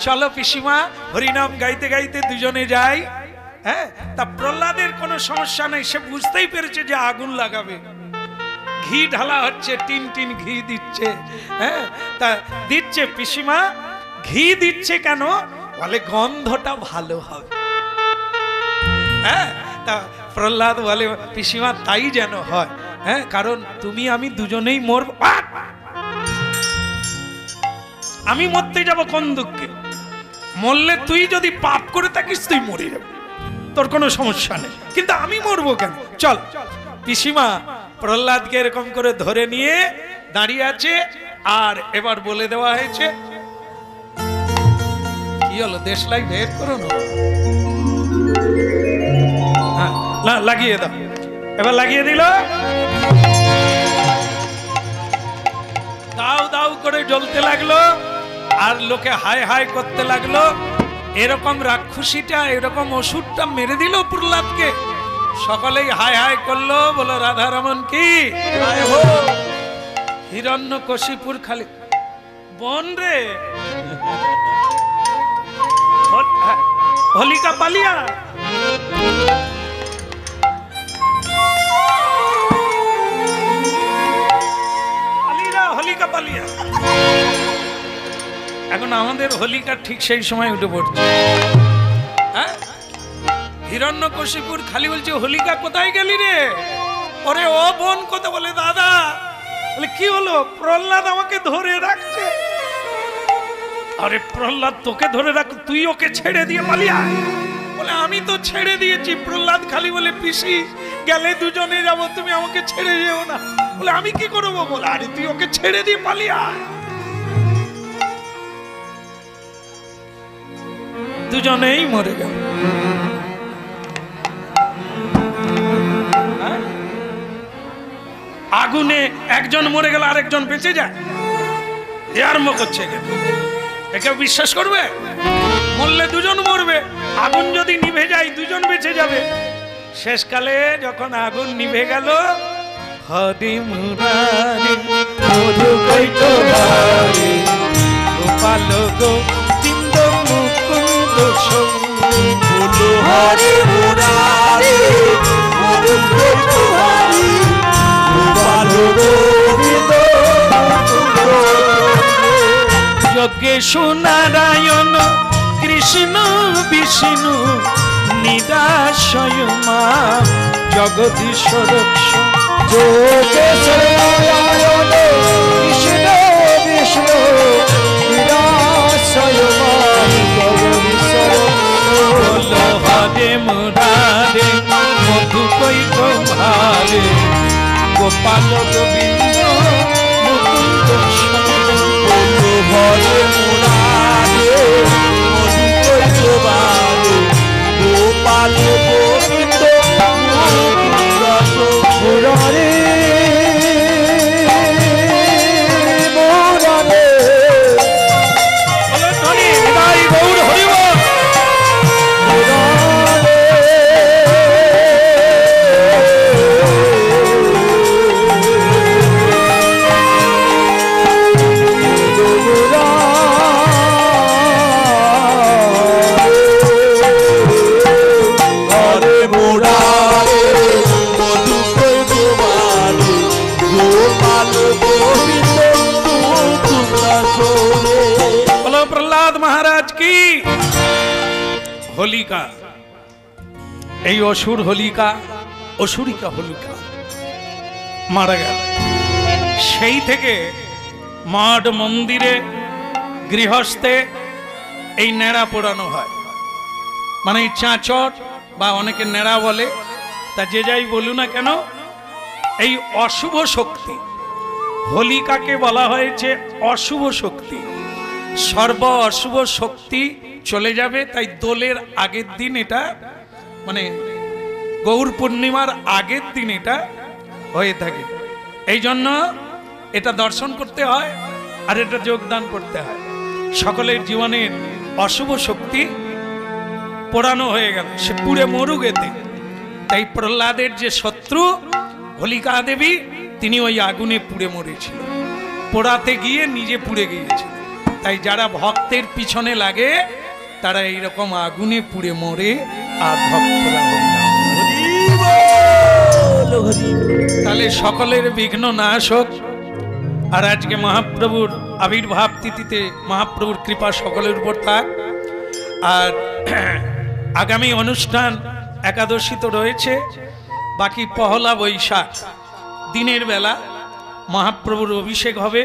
চলো পিসিমা, হরিনাম গাইতে গাইতে দুজনে যাই। হ্যাঁ, তা প্রহ্লাদের কোনো সমস্যা নেই, সে বুঝতেই পেরেছে যে আগুন লাগাবে। ঘি ঢালা হচ্ছে, টিন টিন ঘি দিচ্ছে। হ্যাঁ, তা দিচ্ছে পিসিমা, ঘি দিচ্ছে কেন? বলে গন্ধটা ভালো হবে। হ্যাঁ, তা প্রহ্লাদ বলে পিসিমা তাই যেন হয়। হ্যাঁ, কারণ তুমি আমি দুজনেই মরব। আমি মরতে যাব কোন দুঃখে? মরলে তুই যদি পাপ করে থাকিস তুই মরে যাবি, তোর কোনো সমস্যা নেই, কিন্তু আমি মরবো কেন? চল। পিসিমা প্রহ্লাদকে এরকম করে ধরে নিয়ে দাঁড়িয়ে আছে, আর এবার বলে দেওয়া হয়েছে, কি হলো দেশলাই বের করো না, লাগিয়ে দাও। এবার লাগিয়ে দিল, দাও দাও করে জ্বলতে লাগলো, আর লোকে হায় হায় করতে লাগলো। এরকম রাক্ষসীটা, এরকম ওষুধটা মেরে দিল প্রহ্লাদকে। সকলেই হায় হায় করলো, বলো রাধারমন কি হিরণ্যকশিপুর খালি বন রে, হোলিকা পালিয়া। হোলিকা পালিয়া। এখন আমাদের হোলিকা ঠিক সেই সময় উঠে পড়ছে। হ্যাঁ, হিরণ্যকশিপুর খালি বলছে হোলিকা কোথায় গেলি রে? ওরে ও বোন কোথায়? বলে দাদা। বলে কি হলো? প্রহ্লাদ আমাকে ধরে রাখছে। আরে প্রহ্লাদ তোকে ধরে রাখ, তুই ওকে ছেড়ে দিয়ে পালিয়া। বলে আমি তো ছেড়ে দিয়েছি। প্রহ্লাদ খালি বলে পিসি গেলে দুজনে যাব, তুমি আমাকে ছেড়ে যেও না। বলে আমি কি করবো? বলে আরে তুই ওকে ছেড়ে দিয়ে পালিয়া। দুজনেই মরে গেল। আগুনে একজন মরে গেল, আরেকজন বেঁচে যায়। এ আরম্ভ করছে, একে বিশ্বাস করবে? মরলে দুজন মরবে, আগুন যদি নিভে যায় দুজন বেঁচে যাবে। শেষকালে যখন আগুন নিভে গেল, হরি মুরারি মধু কৈট ভারে, গোপাল গোবিন্দ মুকুন্দ সৌরে। হরে মুরারি মধু কৈট কেশু নারায়ণ কৃষ্ণ বিষ্ণু নিদাশয় মা জগদীশ্বর যোগেশ্বর নারায়ণ কৃষ্ণ বিষ্ণু নিরাশয় মা জগদীশ্বর হরে মুরারে মধু কৈত ভারে গোপাল গোবিন্দ মুকুন্দ হরে মুরারে মধু কৈত ভারে গোপাল গোবিন্দ মুরারে গৌর হরিব होलिका এই অসুর হোলিকা অসুরিকা হোলিকা মারা গেল সেই থেকে মঠ মন্দিরে গৃহস্থে এই নেড়া পোড়ানো হয় মানে চাঁচর বা অনেকে নেড়া বলে তা যে যাই বলু না কেন এই অশুভ শক্তি হোলিকাকে বলা হয়েছে অশুভ শক্তি সর্ব অশুভ শক্তি চলে যাবে তাই দোলের আগের দিন এটা মানে গৌর পূর্ণিমার আগের দিন এটা হয়ে থাকে এই জন্য এটা দর্শন করতে হয় আর এটা যোগদান করতে হয় সকলের জীবনের অশুভ শক্তি পোড়ানো হয়ে গেল সে পুড়ে মরুক এতে তাই প্রহ্লাদের যে শত্রু হোলিকা দেবী তিনি ওই আগুনে পুড়ে মরেছিলেন পোড়াতে গিয়ে নিজে পুড়ে গিয়েছিল তাই যারা ভক্তের পিছনে লাগে তারা এইরকম আগুনে পুড়ে মরে আর ভক্তরা তাহলে সকলের বিঘ্ন নাশ হোক আর আজকে মহাপ্রভুর আবির্ভাব তিথিতে মহাপ্রভুর কৃপা সকলের উপর থাক আর আগামী অনুষ্ঠান একাদশী তো রয়েছে বাকি পহলা বৈশাখ দিনের বেলা মহাপ্রভুর অভিষেক হবে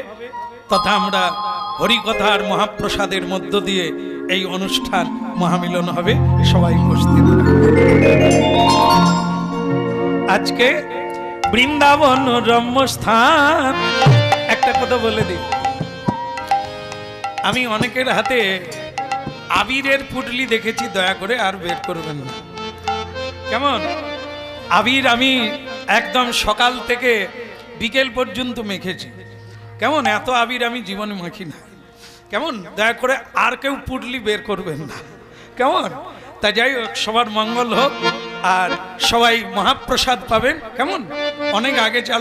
তথা আমরা হরিকথার মহাপ্রসাদের মধ্য দিয়ে এই অনুষ্ঠান মহামিলন হবে সবাই উপস্থিত আজকে বৃন্দাবন রম্যস্থান একটা কথা বলে দিই আমি অনেকের হাতে আবিরের পুটলি দেখেছি দয়া করে আর বের করবেন না কেমন আবির আমি একদম সকাল থেকে বিকেল পর্যন্ত মেখেছি কেমন এত আবির আমি জীবনে মাখি না কেমন দয়া করে আর কেউ পুটলি বের করবেন না কেমন তা যাই হোক সবার মঙ্গল হোক আর সবাই মহাপ্রসাদ পাবেন কেমন অনেক আগে চাল